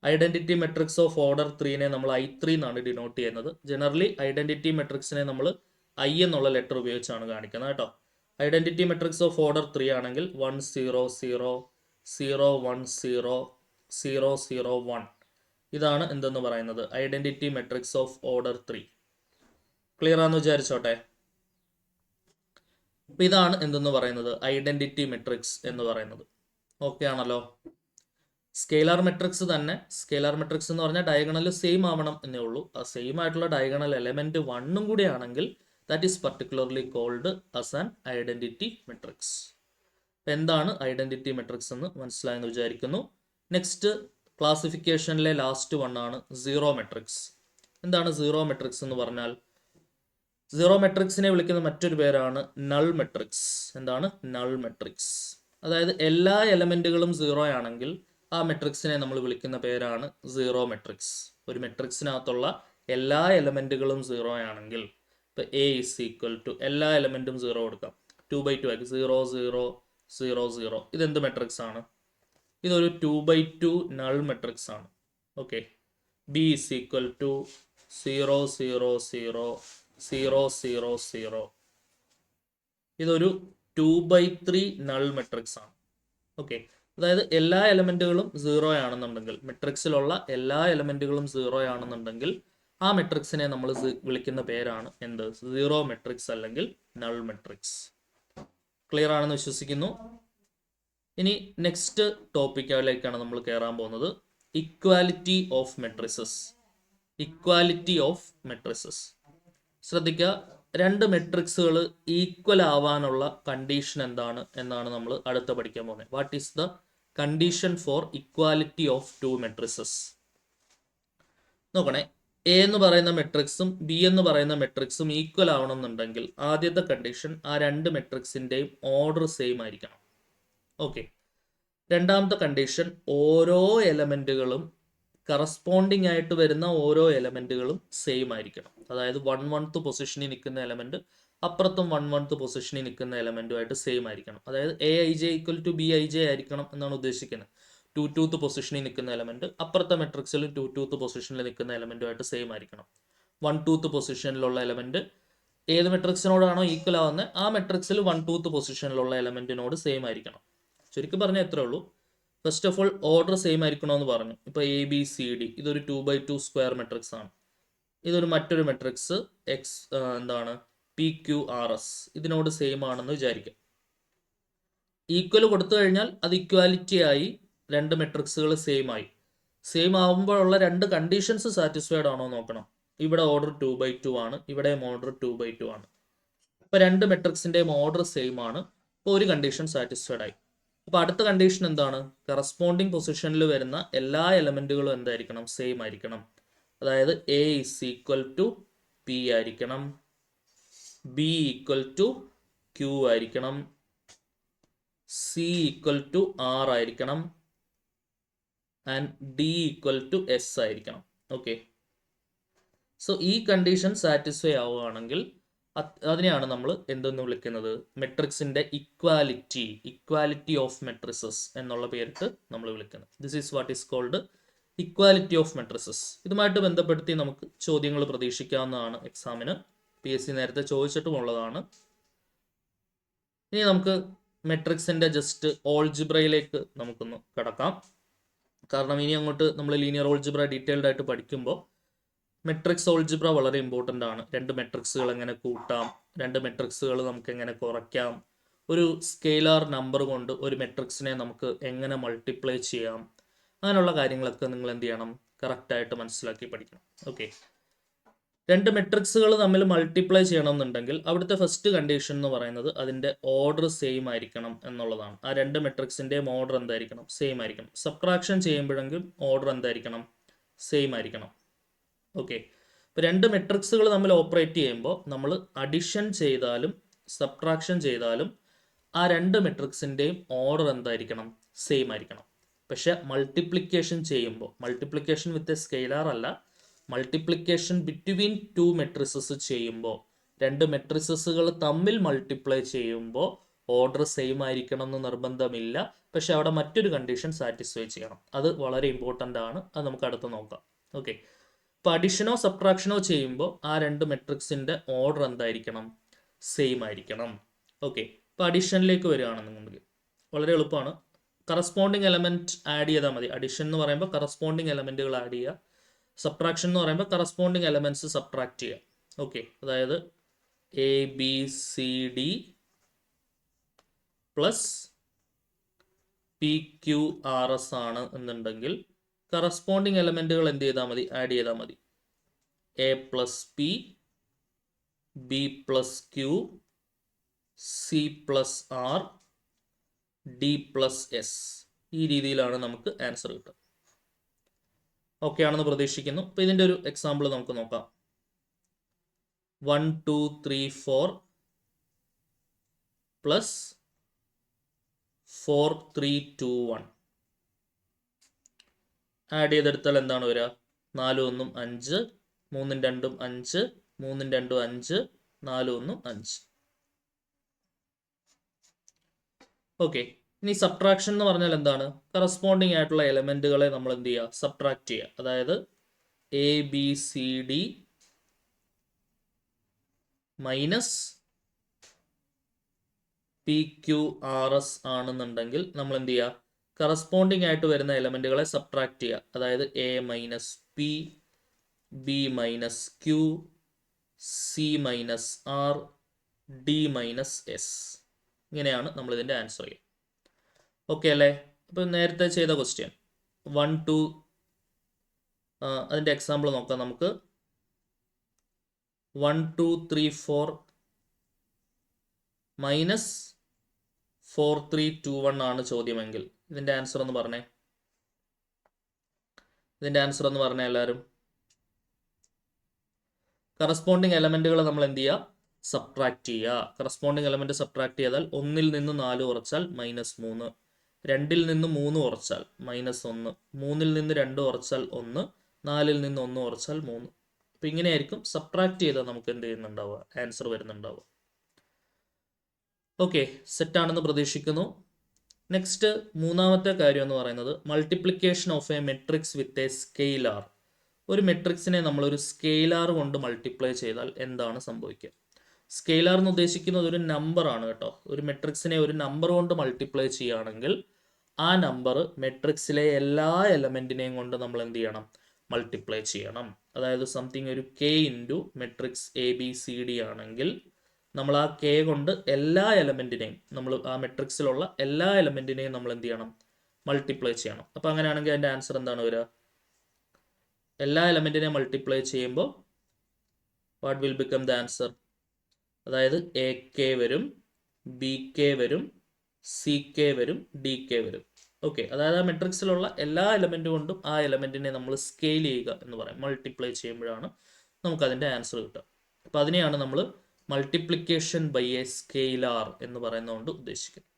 ഐഡന്റിറ്റി മെട്രിക്സ് ഓഫ് ഓർഡർ 3നെ നമ്മൾ I3 എന്നാണ് ഡിനോട്ട് ചെയ്യുന്നത്. ജനറലി ഐഡന്റിറ്റി മെട്രിക്സിനെ നമ്മൾ I എന്നുള്ള ലെറ്റർ ഉപയോഗിച്ചാണ് കാണിക്കുന്നത് കേട്ടോ. ഐഡന്റിറ്റി മെട്രിക്സ് ഓഫ് ഓർഡർ 3 ആണെങ്കിൽ 1 0 0 0 1 0 0 0 1. ഇതാണ് എന്തെന്ന് പറയുന്നത്? Identity matrix of order 3. Clear ആണെന്ന് വിചാരിച്ചോട്ടെ. അപ്പൊ ഇതാണ് എന്തെന്ന് പറയുന്നത്? ഐഡന്റിറ്റി മെട്രിക്സ് എന്ന് പറയുന്നത്. ഓക്കെ ആണല്ലോ. സ്കെയിലാർ മെട്രിക്സ് തന്നെ, സ്കെയിലാർ മെട്രിക്സ് എന്ന് പറഞ്ഞാൽ ഡയഗണൽ സെയിം ആവണം എന്നേ ഉള്ളൂ. ആ സെയിം ആയിട്ടുള്ള ഡയഗണൽ എലമെന്റ് 1 കൂടി ആണെങ്കിൽ that is particularly called as an identity matrix. എന്താണ് ഐഡന്റിറ്റി മെട്രിക്സ് എന്ന് മനസ്സിലായെന്ന് വിചാരിക്കുന്നു. നെക്സ്റ്റ് ക്ലാസിഫിക്കേഷനിലെ ലാസ്റ്റ് 1 ആണ് സീറോ മെട്രിക്സ്. എന്താണ് സീറോ മെട്രിക്സ് എന്ന് പറഞ്ഞാൽ? സീറോ മെട്രിക്സിനെ വിളിക്കുന്ന മറ്റൊരു പേരാണ് നൾ മെട്രിക്സ്. എന്താണ് നൾ മെട്രിക്സ്? അതായത് എല്ലാ എലമെന്റുകളും 0 ആണെങ്കിൽ ആ മെട്രിക്സിനെ നമ്മൾ വിളിക്കുന്ന പേരാണ് സീറോ മെട്രിക്സ്. ഒരു മെട്രിക്സിനകത്തുള്ള എല്ലാ എലമെന്റുകളും 0 ആണെങ്കിൽ, ഇപ്പൊ എ ഇസ് ഈക്വൽ ടു എല്ലാ എലമെന്റും 0 കൊടുക്കാം, 2/2 ആക്കി 0 0 0 0. ഇതെന്ത് മെട്രിക്സ് ആണ്? ഇതൊരു 2/2 നൾ മെട്രിക്സ് ആണ്. Okay, B is equal to 0 0 0 0 0 0. ഇതൊരു 2/3 നൾ മെട്രിക്സ് ആണ്. ഓക്കെ, അതായത് എല്ലാ എലമെന്റുകളും 0 ആണെന്നുണ്ടെങ്കിൽ, മെട്രിക്സിലുള്ള എല്ലാ എലമെന്റുകളും 0 ആണെന്നുണ്ടെങ്കിൽ ആ മെട്രിക്സിനെ നമ്മൾ വിളിക്കുന്ന പേരാണ് എന്ത്? സീറോ മെട്രിക്സ് അല്ലെങ്കിൽ നൾ മെട്രിക്സ്. ക്ലിയർ ആണെന്ന് വിശ്വസിക്കുന്നു. ഇനി നെക്സ്റ്റ് ടോപ്പിക്കിലേക്കാണ് നമ്മൾ കയറാൻ പോകുന്നത്. Equality of matrices. Equality of matrices. ശ്രദ്ധിക്കുക, രണ്ട് മെട്രിക്സുകൾ ഈക്വൽ ആവാനുള്ള കണ്ടീഷൻ എന്താണ് എന്നാണ് നമ്മൾ അടുത്ത പഠിക്കാൻ പോകുന്നത്. What is the condition for equality of two matrices? നോക്കണേ, എ എന്ന് പറയുന്ന മെട്രിക്സും ബി എന്ന് പറയുന്ന മെട്രിക്സും ഈക്വൽ ആവണമെന്നുണ്ടെങ്കിൽ ആദ്യത്തെ കണ്ടീഷൻ ആ രണ്ട് മെട്രിക്സിന്റെയും ഓർഡർ സെയിം ആയിരിക്കണം. ഓക്കെ, രണ്ടാമത്തെ കണ്ടീഷൻ ഓരോ എലമെന്റുകളും കറസ്പോണ്ടിങ് ആയിട്ട് വരുന്ന ഓരോ എലമെന്റുകളും സെയിം ആയിരിക്കണം. അതായത് 1/1 പൊസിഷനിൽ നിൽക്കുന്ന എലമെന്റ് അപ്പുറത്തും 1/1 പൊസിഷനിൽ നിൽക്കുന്ന എലമെന്റുമായിട്ട് സെയിം ആയിരിക്കണം. അതായത് AIJ ഈക്വൽ ടു BIJ ആയിരിക്കണം എന്നാണ് ഉദ്ദേശിക്കുന്നത്. 2/2 പൊസിഷനിൽ നിൽക്കുന്ന എലമെന്റ് അപ്പുറത്തെ മെട്രിക്സിലും 2/2 പൊസിഷനിൽ നിൽക്കുന്ന എലമെന്റുമായിട്ട് സെയിം ആയിരിക്കണം. 1/2 പൊസിഷനിലുള്ള എലമെന്റ് ഏത് മെട്രിക്സിനോടാണോ ഈക്വൽ ആവുന്നത് ആ മെട്രിക്സിൽ 1/2 പൊസിഷനിലുള്ള എലമെന്റിനോട് സെയിം ആയിരിക്കണം. ശരിക്കും പറഞ്ഞാൽ എത്രേ ഉള്ളൂ. First of all order same ആയിരിക്കണമെന്ന് പറഞ്ഞു. ഇപ്പോൾ ABCD ഇതൊരു 2/2 സ്ക്വയർ മെട്രിക്സ് ആണ്. ഇതൊരു മറ്റൊരു മെട്രിക്സ് എന്താണ് PQRS ഇതിനോട് സെയിം ആണെന്ന് വിചാരിക്കാം. ഈക്വൽ കൊടുത്തു കഴിഞ്ഞാൽ അത് ഇക്വാലിറ്റി ആയി, രണ്ട് മെട്രിക്സുകൾ സെയിം ആയി. സെയിം ആകുമ്പോഴുള്ള രണ്ട് കണ്ടീഷൻസ് സാറ്റിസ്ഫൈഡ് ആണോ നോക്കണം. ഇവിടെ ഓർഡർ 2/2 ആണ്, ഇവിടെയും ഓർഡർ 2/2 ആണ്. ഇപ്പൊ രണ്ട് മെട്രിക്സിന്റെയും ഓർഡർ സെയിം ആണ്. ഇപ്പോൾ ഒരു കണ്ടീഷൻ സാറ്റിസ്ഫൈഡ് ആയി. അപ്പൊ അടുത്ത കണ്ടീഷൻ എന്താണ്? കറസ്പോണ്ടിങ് പൊസിഷനിൽ വരുന്ന എല്ലാ എലമെന്റുകളും എന്തായിരിക്കണം? സെയിം ആയിരിക്കണം. അതായത് A is equal to P ആയിരിക്കണം, B ഈക്വൽ ടു Q ആയിരിക്കണം, C ഈക്വൽ ടു R ആയിരിക്കണം, and D equal to S ആയിരിക്കണം. ഓക്കെ, സോ ഈ കണ്ടീഷൻ സാറ്റിസ്ഫൈ ആവുകയാണെങ്കിൽ അതിനെയാണ് നമ്മൾ എന്തെന്ന് വിളിക്കുന്നത്? മെട്രിക്സിന്റെ ഇക്വാലിറ്റി, ഇക്വാലിറ്റി ഓഫ് മെട്രിസസ് എന്നുള്ള പേരിട്ട് നമ്മൾ വിളിക്കുന്നത്. This is what is called equality of matrices. ഇതുമായിട്ട് ബന്ധപ്പെടുത്തി നമുക്ക് ചോദ്യങ്ങൾ പ്രതീക്ഷിക്കാവുന്നതാണ്. എക്സാമിന് PSC നേരത്തെ ചോദിച്ചിട്ടുമുള്ളതാണ്. ഇനി നമുക്ക് മെട്രിക്സിന്റെ ജസ്റ്റ് ഓൾജിബ്രയിലേക്ക് നമുക്കൊന്ന് കടക്കാം. കാരണം ഇനി അങ്ങോട്ട് നമ്മൾ ലീനിയർ ഓൾജിബ്ര ഡീറ്റെയിൽഡ് ആയിട്ട് പഠിക്കുമ്പോൾ മെട്രിക്സ് ഓൾജിബ്ര വളരെ ഇമ്പോർട്ടൻ്റ് ആണ്. രണ്ട് മെട്രിക്സുകൾ എങ്ങനെ കൂട്ടാം, രണ്ട് മെട്രിക്സുകൾ നമുക്ക് എങ്ങനെ കുറയ്ക്കാം, ഒരു സ്കെയിലാർ നമ്പർ കൊണ്ട് ഒരു മെട്രിക്സിനെ നമുക്ക് എങ്ങനെ മൾട്ടിപ്ലൈ ചെയ്യാം, അങ്ങനെയുള്ള കാര്യങ്ങളൊക്കെ നിങ്ങൾ എന്ത് ചെയ്യണം, കറക്റ്റായിട്ട് മനസ്സിലാക്കി പഠിക്കണം. ഓക്കെ, രണ്ട് മെട്രിക്സുകൾ തമ്മിൽ മൾട്ടിപ്ലൈ ചെയ്യണമെന്നുണ്ടെങ്കിൽ അവിടുത്തെ ഫസ്റ്റ് കണ്ടീഷൻ എന്ന് പറയുന്നത് അതിൻ്റെ ഓർഡർ സെയിം ആയിരിക്കണം എന്നുള്ളതാണ്. ആ രണ്ട് മെട്രിക്സിൻ്റെയും ഓർഡർ എന്തായിരിക്കണം, സെയിം ആയിരിക്കണം. സബ്ട്രാക്ഷൻ ചെയ്യുമ്പോഴെങ്കിലും ഓർഡർ എന്തായിരിക്കണം, സെയിം ആയിരിക്കണം. ഓക്കെ, ഇപ്പോൾ രണ്ട് മെട്രിക്സുകൾ തമ്മിൽ ഓപ്പറേറ്റ് ചെയ്യുമ്പോൾ നമ്മൾ അഡിഷൻ ചെയ്താലും സബ്ട്രാക്ഷൻ ചെയ്താലും ആ രണ്ട് മെട്രിക്സിൻ്റെയും ഓർഡർ എന്തായിരിക്കണം, സെയിം ആയിരിക്കണം. പക്ഷെ മൾട്ടിപ്ലിക്കേഷൻ ചെയ്യുമ്പോൾ, മൾട്ടിപ്ലിക്കേഷൻ വിത്ത് എ സ്കെയിലാർ അല്ല, മൾട്ടിപ്ലിക്കേഷൻ ബിറ്റ്വീൻ ടു മെട്രിസസ് ചെയ്യുമ്പോൾ, രണ്ട് മെട്രിസസുകൾ തമ്മിൽ മൾട്ടിപ്ലൈ ചെയ്യുമ്പോൾ ഓർഡർ സെയിം ആയിരിക്കണം എന്ന് നിർബന്ധമില്ല. പക്ഷെ അവിടെ മറ്റൊരു കണ്ടീഷൻ സാറ്റിസ്ഫൈ ചെയ്യണം. അത് വളരെ ഇമ്പോർട്ടൻ്റ് ആണ്. അത് നമുക്ക് അടുത്ത് നോക്കാം. ഓക്കെ, ഇപ്പോൾ അഡിഷനോ സബ്ട്രാക്ഷനോ ചെയ്യുമ്പോൾ ആ രണ്ട് മെട്രിക്സിൻ്റെ ഓർഡർ എന്തായിരിക്കണം, സെയിം ആയിരിക്കണം. ഓക്കെ, ഇപ്പോൾ അഡിഷനിലേക്ക് വരികയാണെന്നുണ്ടെങ്കിൽ വളരെ എളുപ്പമാണ്. കറസ്പോണ്ടിങ് എലമെൻറ്റ് ആഡ് ചെയ്താൽ മതി. അഡിഷൻ എന്ന് പറയുമ്പോൾ കറസ്പോണ്ടിങ് എലമെൻറ്റുകൾ ആഡ് ചെയ്യുക, സബ്ട്രാക്ഷൻ എന്ന് പറയുമ്പോൾ കറസ്പോണ്ടിങ് എലമെൻറ്റ്സ് സബ്ട്രാക്ട് ചെയ്യുക. ഓക്കെ, അതായത് A B C D plus P Q R S ആണ് എന്നുണ്ടെങ്കിൽ കറസ്പോണ്ടിങ് എലമെൻറ്റുകൾ എന്ത് ചെയ്താൽ മതി, ആഡ് ചെയ്താൽ മതി. A plus P, B plus Q, C plus R, D plus S. ഈ രീതിയിലാണ് നമുക്ക് ആൻസർ കിട്ടുക. ഓക്കെ ആണെന്ന് പ്രതീക്ഷിക്കുന്നു. അപ്പോൾ ഇതിൻ്റെ ഒരു എക്സാമ്പിൾ നമുക്ക് നോക്കാം. 1 2 3 4 പ്ലസ് 4 3 2 1 ആഡ് ചെയ്തെടുത്താൽ എന്താണ് വരിക, 4 1 5, 3 2 5, 3 2 5, 4 1 5. ഓക്കെ, ഇനി സബ്ട്രാക്ഷൻ എന്ന് പറഞ്ഞാൽ എന്താണ്, കറസ്പോണ്ടിങ് ആയിട്ടുള്ള എലമെൻറ്റുകളെ നമ്മൾ എന്ത് ചെയ്യുക, സബ്ട്രാക്ട് ചെയ്യുക. അതായത് A B C D minus P Q R S ആണെന്നുണ്ടെങ്കിൽ നമ്മൾ എന്ത് ചെയ്യുക, കറസ്പോണ്ടിങ് ആയിട്ട് വരുന്ന എലമെൻറ്റുകളെ സബ്ട്രാക്ട് ചെയ്യുക. അതായത് A minus P, B minus Q, C minus R, D minus S. ഇങ്ങനെയാണ് നമ്മൾ ഇതിൻ്റെ ആൻസർ ചെയ്യുക. ഓക്കെ അല്ലേ? അപ്പോൾ നേരത്തെ ചെയ്ത ക്വസ്റ്റ്യൻ 1 2 അതിൻ്റെ എക്സാമ്പിൾ നോക്കാം നമുക്ക്. 1 2 3 4 മൈനസ് 4 3 2 1 ആണ് ചോദ്യമെങ്കിൽ ഇതിൻ്റെ ആൻസർ എന്ന് പറഞ്ഞേ. ഇതിൻ്റെ ആൻസർ എന്ന് പറഞ്ഞേ എല്ലാവരും. കറസ്പോണ്ടിങ് എലമെൻറ്റുകൾ നമ്മൾ എന്ത് ചെയ്യുക, സബ്ട്രാക്ട് ചെയ്യുക. കറസ്പോണ്ടിങ് എലമെൻറ്റ് സബ്ട്രാക്ട് ചെയ്താൽ 1 ൽ നിന്ന് 4 കുറച്ചാൽ -3, 2 ൽ നിന്ന് 3 കുറച്ചാൽ -1, 3 ൽ നിന്ന് 2 കുറച്ചാൽ 1, 4 ൽ നിന്ന് 1 കുറച്ചാൽ 3. അപ്പോൾ ഇങ്ങനെയായിരിക്കും സബ്ട്രാക്ട് ചെയ്താൽ നമുക്ക് എന്ത് ചെയ്യുന്നുണ്ടാവുക, ആൻസർ വരുന്നുണ്ടാവുക. ഓക്കെ, സെറ്റാണെന്ന് പ്രതീക്ഷിക്കുന്നു. നെക്സ്റ്റ് മൂന്നാമത്തെ കാര്യം എന്ന് പറയുന്നത് multiplication of A matrix with a scalar. ഒരു മെട്രിക്സിനെ നമ്മളൊരു സ്കെയിലാർ കൊണ്ട് മൾട്ടിപ്ലൈ ചെയ്താൽ എന്താണ് സംഭവിക്കുക? സ്കെയിലാർ എന്ന് ഉദ്ദേശിക്കുന്നത് ഒരു നമ്പർ ആണ് കേട്ടോ. ഒരു മെട്രിക്സിനെ ഒരു നമ്പർ കൊണ്ട് മൾട്ടിപ്ലൈ ചെയ്യുകയാണെങ്കിൽ ആ നമ്പർ മെട്രിക്സിലെ എല്ലാ എലമെൻറ്റിനെയും കൊണ്ട് നമ്മൾ എന്ത് ചെയ്യണം, മൾട്ടിപ്ലൈ ചെയ്യണം. അതായത് സംതിങ് ഒരു K into matrix A B C D ആണെങ്കിൽ നമ്മൾ ആ കെ കൊണ്ട് എല്ലാ എലമെൻറ്റിനെയും, നമ്മൾ ആ മെട്രിക്സിലുള്ള എല്ലാ എലമെൻറ്റിനെയും നമ്മൾ എന്ത് ചെയ്യണം, മൾട്ടിപ്ലൈ ചെയ്യണം. അപ്പോൾ അങ്ങനെയാണെങ്കിൽ അതിൻ്റെ ആൻസർ എന്താണ് വരിക, എല്ലാ എലമെൻറ്റിനെയും മൾട്ടിപ്ലൈ ചെയ്യുമ്പോൾ what will become the answer? അതായത് എ കെ വരും, ബി കെ വരും, സി കെ വരും, ഡി കെ വരും. ഓക്കെ, അതായത് ആ മെട്രിക്സിലുള്ള എല്ലാ എലമെൻറ്റ് കൊണ്ടും ആ എലമെൻറ്റിനെ നമ്മൾ സ്കെയിൽ ചെയ്യുക എന്ന് പറയും. മൾട്ടിപ്ലൈ ചെയ്യുമ്പോഴാണ് നമുക്കതിൻ്റെ ആൻസർ കിട്ടുക. അപ്പോൾ അതിനെയാണ് നമ്മൾ മൾട്ടിപ്ലിക്കേഷൻ ബൈ എ സ്കെയിലാർ എന്ന് പറയുന്നതുകൊണ്ട് ഉദ്ദേശിക്കുന്നത്.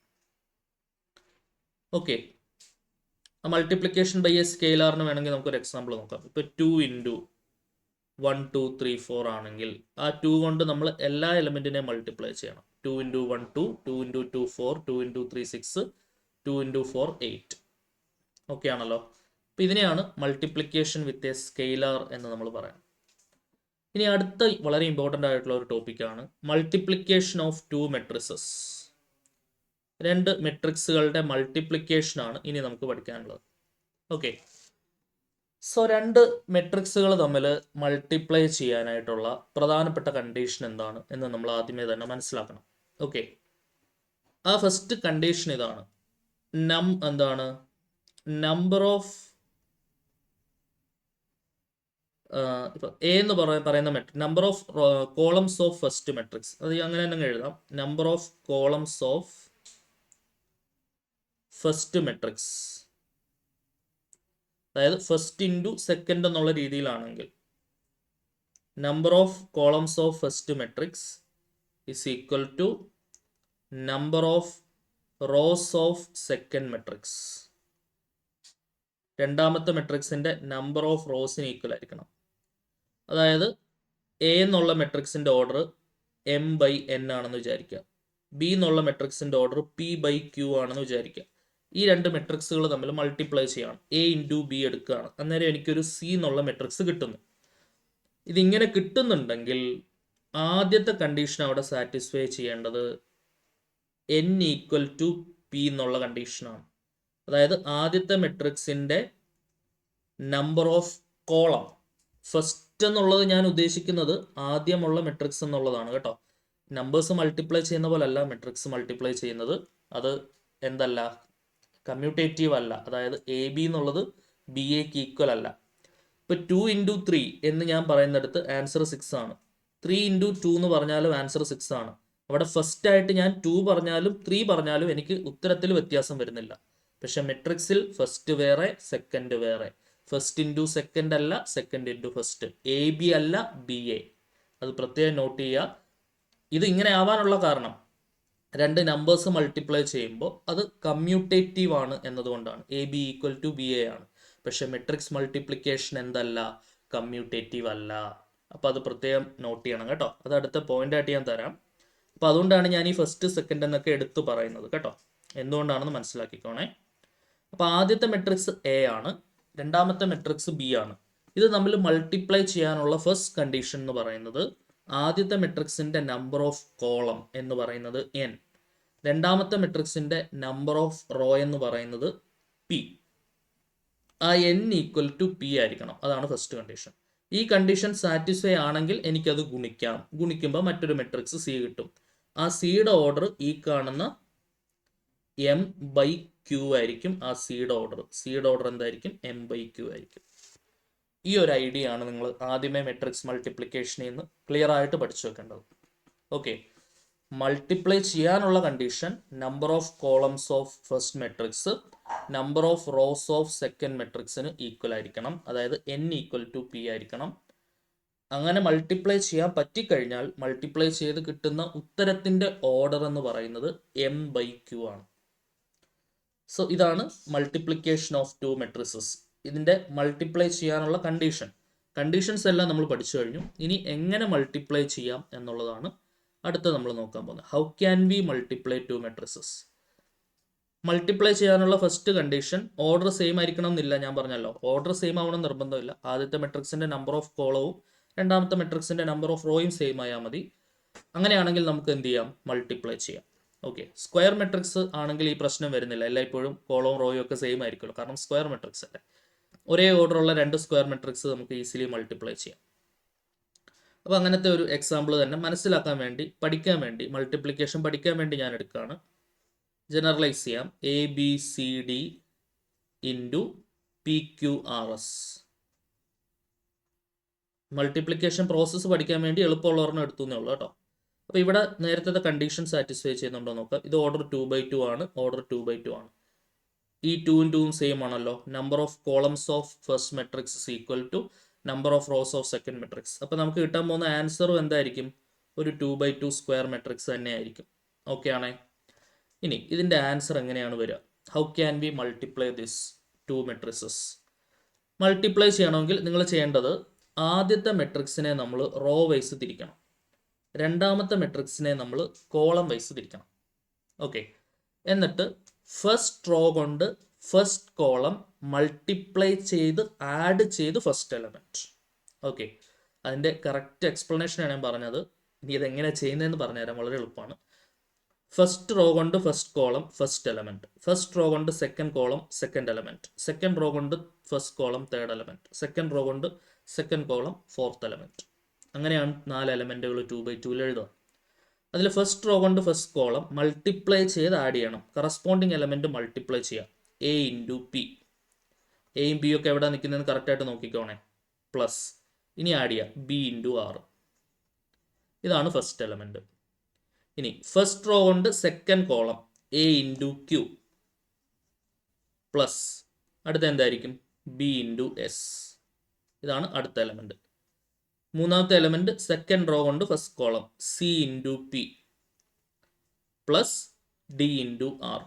ഓക്കെ, ആ മൾട്ടിപ്ലിക്കേഷൻ ബൈ എ സ്കെയിലാറിന് വേണമെങ്കിൽ നമുക്കൊരു എക്സാമ്പിൾ നോക്കാം. ഇപ്പോൾ 2 ഇൻറ്റു 1 2 3 4 ആണെങ്കിൽ ആ 2 കൊണ്ട് നമ്മൾ എല്ലാ എലമെൻറ്റിനെയും മൾട്ടിപ്ലൈ ചെയ്യണം. 2 into 1 2, 2 into 2 4, 2 into 3 6, 2 into 4 8. Okay ആണല്ലോ? അപ്പോൾ ഇതിനെയാണ് മൾട്ടിപ്ലിക്കേഷൻ വിത്ത് എ സ്കെയിലാർ എന്ന് നമ്മൾ പറയാം. ഇനി അടുത്ത വളരെ ഇമ്പോർട്ടൻ്റ് ആയിട്ടുള്ള ഒരു ടോപ്പിക്കാണ് മൾട്ടിപ്ലിക്കേഷൻ ഓഫ് 2 മെട്രിസസ്. രണ്ട് മെട്രിക്സുകളുടെ മൾട്ടിപ്ലിക്കേഷനാണ് ഇനി നമുക്ക് പഠിക്കാനുള്ളത്. ഓക്കെ. സോ രണ്ട് മെട്രിക്സുകൾ തമ്മിൽ മൾട്ടിപ്ലൈ ചെയ്യാനായിട്ടുള്ള പ്രധാനപ്പെട്ട കണ്ടീഷൻ എന്താണ് എന്ന് നമ്മൾ ആദ്യമേ തന്നെ മനസ്സിലാക്കണം. ഓക്കെ, ആ ഫസ്റ്റ് കണ്ടീഷൻ ഇതാണ്. എന്താണ് നമ്പർ ഓഫ് ഇപ്പൊ എ എന്ന് പറയുന്ന metric, number of columns of first matrix, അത് അങ്ങനെ തന്നെ എഴുതാം. Number of columns of first matrix, അതായത് ഫസ്റ്റ് ഇൻറ്റു സെക്കൻഡ് എന്നുള്ള രീതിയിലാണെങ്കിൽ number of columns of first matrix is equal to number of rows of second matrix. രണ്ടാമത്തെ മെട്രിക്സിന്റെ number of Rosin equal ആയിരിക്കണം. അതായത് എ എന്നുള്ള മെട്രിക്സിന്റെ ഓർഡർ എം ബൈ എൻ ആണെന്ന് വിചാരിക്കുക, ബി എന്നുള്ള മെട്രിക്സിന്റെ ഓർഡർ പി ബൈ ക്യൂ ആണെന്ന് വിചാരിക്കുക. ഈ രണ്ട് മെട്രിക്സുകൾ തമ്മിൽ മൾട്ടിപ്ലൈ ചെയ്യണം. എ ഇൻറ്റു ബി എടുക്കുകയാണ്, അന്നേരം എനിക്കൊരു സി എന്നുള്ള മെട്രിക്സ് കിട്ടുന്നു. ഇതിങ്ങനെ കിട്ടുന്നുണ്ടെങ്കിൽ ആദ്യത്തെ കണ്ടീഷൻ അവിടെ സാറ്റിസ്ഫൈ ചെയ്യേണ്ടത് എൻ ഈക്വൽ ടു പി എന്നുള്ള കണ്ടീഷനാണ്. അതായത് ആദ്യത്തെ മെട്രിക്സിന്റെ നമ്പർ ഓഫ് കോളം, ഫസ്റ്റ് എന്നുള്ളത് ഞാൻ ഉദ്ദേശിക്കുന്നത് ആദ്യമുള്ള മെട്രിക്സ് എന്നുള്ളതാണ് കേട്ടോ. നമ്പേഴ്സ് മൾട്ടിപ്ലൈ ചെയ്യുന്ന പോലല്ല മെട്രിക്സ് മൾട്ടിപ്ലൈ ചെയ്യുന്നത്. അത് എന്തല്ല, കമ്മ്യൂട്ടേറ്റീവ് അല്ല. അതായത് എ ബി എന്നുള്ളത് ബി എക്ക് ഈക്വൽ അല്ല. ഇപ്പൊ 2 ഇൻറ്റു 3 എന്ന് ഞാൻ പറയുന്നിടത്ത് ആൻസർ 6 ആണ്. 3 ഇൻറ്റു 2 എന്ന് പറഞ്ഞാലും ആൻസർ 6 ആണ്. അവിടെ ഫസ്റ്റ് ആയിട്ട് ഞാൻ 2 പറഞ്ഞാലും 3 പറഞ്ഞാലും എനിക്ക് ഉത്തരത്തിൽ വ്യത്യാസം വരുന്നില്ല. പക്ഷെ മെട്രിക്സിൽ ഫസ്റ്റ് വേറെ സെക്കൻഡ് വേറെ, ഫസ്റ്റ് ഇൻറ്റു സെക്കൻഡ് അല്ല, second into first, A B അല്ല ബി എ. അത് പ്രത്യേകം നോട്ട് ചെയ്യുക. ഇത് ഇങ്ങനെ ആവാനുള്ള കാരണം രണ്ട് നമ്പേഴ്സ് മൾട്ടിപ്ലൈ ചെയ്യുമ്പോൾ അത് കമ്മ്യൂട്ടേറ്റീവ് ആണ് എന്നതുകൊണ്ടാണ്. A B equal to B A ആണ്. പക്ഷെ മെട്രിക്സ് മൾട്ടിപ്ലിക്കേഷൻ എന്തല്ല, കമ്മ്യൂട്ടേറ്റീവ് അല്ല. അപ്പം അത് പ്രത്യേകം നോട്ട് ചെയ്യണം കേട്ടോ. അത് അടുത്ത പോയിന്റ് ആയിട്ട് ഞാൻ തരാം. അപ്പം അതുകൊണ്ടാണ് ഞാൻ ഈ ഫസ്റ്റ് സെക്കൻഡ് എന്നൊക്കെ എടുത്തു പറയുന്നത് കേട്ടോ. എന്തുകൊണ്ടാണെന്ന് മനസ്സിലാക്കിക്കോണേ. അപ്പം ആദ്യത്തെ മെട്രിക്സ് എ ആണ്, രണ്ടാമത്തെ മെട്രിക്സ് ബി ആണ്. ഇത് നമ്മൾ മൾട്ടിപ്ലൈ ചെയ്യാനുള്ള ഫസ്റ്റ് കണ്ടീഷൻ എന്ന് പറയുന്നത് ആദ്യത്തെ മെട്രിക്സിന്റെ നമ്പർ ഓഫ് കോളം എന്ന് പറയുന്നത് എൻ, രണ്ടാമത്തെ മെട്രിക്സിന്റെ നമ്പർ ഓഫ് റോ എന്ന് പറയുന്നത് പി. ആ എൻ ഈക്വൽ ടു പി ആയിരിക്കണം. അതാണ് ഫസ്റ്റ് കണ്ടീഷൻ. ഈ കണ്ടീഷൻ സാറ്റിസ്ഫൈ ആണെങ്കിൽ എനിക്കത് ഗുണിക്കാം. ഗുണിക്കുമ്പോൾ മറ്റൊരു മെട്രിക്സ് സി കിട്ടും. ആ സിയുടെ ഓർഡർ ഈ കാണുന്ന എം ബൈ ക്യൂ ആയിരിക്കും. ആ സിയുടെ ഓർഡർ എന്തായിരിക്കും, എം ബൈ ക്യൂ ആയിരിക്കും. ഈ ഒരു ഐഡിയ ആണ് നിങ്ങൾ ആദ്യമേ മെട്രിക്സ് മൾട്ടിപ്ലിക്കേഷനിൽ നിന്ന് ക്ലിയർ ആയിട്ട് പഠിച്ചു വെക്കേണ്ടത്. ഓക്കെ, മൾട്ടിപ്ലൈ ചെയ്യാനുള്ള condition number of columns of first matrix number of rows of second മെട്രിക്സിന് ഈക്വൽ ആയിരിക്കണം. അതായത് എൻ ഈക്വൽ ടു പി ആയിരിക്കണം. അങ്ങനെ മൾട്ടിപ്ലൈ ചെയ്യാൻ പറ്റിക്കഴിഞ്ഞാൽ മൾട്ടിപ്ലൈ ചെയ്ത് കിട്ടുന്ന ഉത്തരത്തിന്റെ ഓർഡർ എന്ന് പറയുന്നത് എം ബൈ ക്യൂ ആണ്. സോ ഇതാണ് മൾട്ടിപ്ലിക്കേഷൻ ഓഫ് ടു മെട്രിസസ്. ഇതിന്റെ മൾട്ടിപ്ലൈ ചെയ്യാനുള്ള കണ്ടീഷൻസ് എല്ലാം നമ്മൾ പഠിച്ചു കഴിഞ്ഞു. ഇനി എങ്ങനെ മൾട്ടിപ്ലൈ ചെയ്യാം എന്നുള്ളതാണ് അടുത്ത നമ്മൾ നോക്കാൻ പോകുന്നത്. How can V multiply to matrices? Multiply ചെയ്യാനുള്ള ഫസ്റ്റ് കണ്ടീഷൻ ഓർഡർ സെയിം ആയിരിക്കണം എന്നില്ല. ഞാൻ പറഞ്ഞല്ലോ, ഓർഡർ സെയിം ആവണം നിർബന്ധമില്ല. ആദ്യത്തെ മെട്രിക്സിന്റെ നമ്പർ ഓഫ് കോളവും രണ്ടാമത്തെ മെട്രിക്സിന്റെ നമ്പർ ഓഫ് റോയും സെയിം ആയാൽ മതി. അങ്ങനെയാണെങ്കിൽ നമുക്ക് എന്ത് ചെയ്യാം, മൾട്ടിപ്ലൈ ചെയ്യാം. ഓക്കെ, സ്ക്വയർ മെട്രിക്സ് ആണെങ്കിൽ ഈ പ്രശ്നം വരുന്നില്ല. എല്ലായ്പ്പോഴും കോളവും റോയും ഒക്കെ സെയിം ആയിരിക്കുമല്ലോ, കാരണം സ്ക്വയർ മെട്രിക്സ് അല്ലേ. ഒരേ ഓർഡറുള്ള രണ്ട് സ്ക്വയർ മെട്രിക്സ് നമുക്ക് ഈസിലി മൾട്ടിപ്ലൈ ചെയ്യാം. അപ്പോൾ അങ്ങനത്തെ ഒരു എക്സാമ്പിൾ തന്നെ മനസ്സിലാക്കാൻ വേണ്ടി, പഠിക്കാൻ വേണ്ടി, മൾട്ടിപ്ലിക്കേഷൻ പഠിക്കാൻ വേണ്ടി ഞാൻ എടുക്കുകയാണ്. ജനറലൈസ് ചെയ്യാം. A B C D into P Q R S. Multiplication process പഠിക്കാൻ വേണ്ടി എളുപ്പമുള്ളവരെണ്ണം എടുത്തു എന്നേ ഉള്ളൂ കേട്ടോ. അപ്പോൾ ഇവിടെ നേരത്തെ കണ്ടീഷൻ സാറ്റിസ്ഫൈ ചെയ്യുന്നുണ്ടോ നോക്കാം. ഇത് ഓർഡർ 2/2 ആണ്, ഓർഡർ 2/2 ആണ്. ഈ 2ഉം 2ഉം സെയിം ആണല്ലോ. Number of columns of first matrix is equal to number of rows of second matrix. അപ്പോൾ നമുക്ക് കിട്ടാൻ പോകുന്ന ആൻസറും എന്തായിരിക്കും, ഒരു 2/2 സ്ക്വയർ മെട്രിക്സ് തന്നെ ആയിരിക്കും. ഓക്കെ ആണേ. ഇനി ഇതിൻ്റെ ആൻസർ എങ്ങനെയാണ് വരിക? How can V multiply this to matrices? Multiply ചെയ്യണമെങ്കിൽ നിങ്ങൾ ചെയ്യേണ്ടത് ആദ്യത്തെ മെട്രിക്സിനെ നമ്മൾ റോ വൈസ് തിരിക്കണം, രണ്ടാമത്തെ മെട്രിക്സിനെ നമ്മൾ കോളം വൈസ് തിരിക്കണം. ഓക്കെ, എന്നിട്ട് ഫസ്റ്റ് റോ കൊണ്ട് ഫസ്റ്റ് കോളം മൾട്ടിപ്ലൈ ചെയ്ത് ആഡ് ചെയ്ത് ഫസ്റ്റ് എലമെന്റ്. ഓക്കെ, അതിൻ്റെ കറക്റ്റ് എക്സ്പ്ലനേഷനാണ് ഞാൻ പറഞ്ഞത്. ഇനി ഇതെങ്ങനെ ചെയ്യുന്നതെന്ന് പറഞ്ഞുതരാം, വളരെ എളുപ്പമാണ്. ഫസ്റ്റ് റോ കൊണ്ട് first column first element, first row കൊണ്ട് second column second element, second row കൊണ്ട് first column third element, second row കൊണ്ട് സെക്കൻഡ് കോളം ഫോർത്ത് എലമെന്റ്. അങ്ങനെയാണ് 4 എലമെന്റുകൾ 2x2 എഴുതുക. അതിൽ ഫസ്റ്റ് റോ കൊണ്ട് ഫസ്റ്റ് കോളം മൾട്ടിപ്ലൈ ചെയ്ത് ആഡ് ചെയ്യണം. കറസ്പോണ്ടിങ് എലമെന്റ് മൾട്ടിപ്ലൈ ചെയ്യാം. A into P. എയും ബി ഒക്കെ എവിടെ നിൽക്കുന്നതെന്ന് കറക്റ്റായിട്ട് നോക്കിക്കോണേ. പ്ലസ് ഇനി ആഡ് ചെയ്യാം ബി ഇൻറ്റു ആർ. ഇതാണ് ഫസ്റ്റ് എലമെന്റ്. ഇനി ഫസ്റ്റ് റോ കൊണ്ട് second column A into Q plus അടുത്ത എന്തായിരിക്കും ബി ഇൻറ്റു എസ്. ഇതാണ് അടുത്ത എലമെന്റ്. മൂന്നാമത്തെ എലമെന്റ് സെക്കൻഡ് റോ കൊണ്ട് first column C into P plus D into R.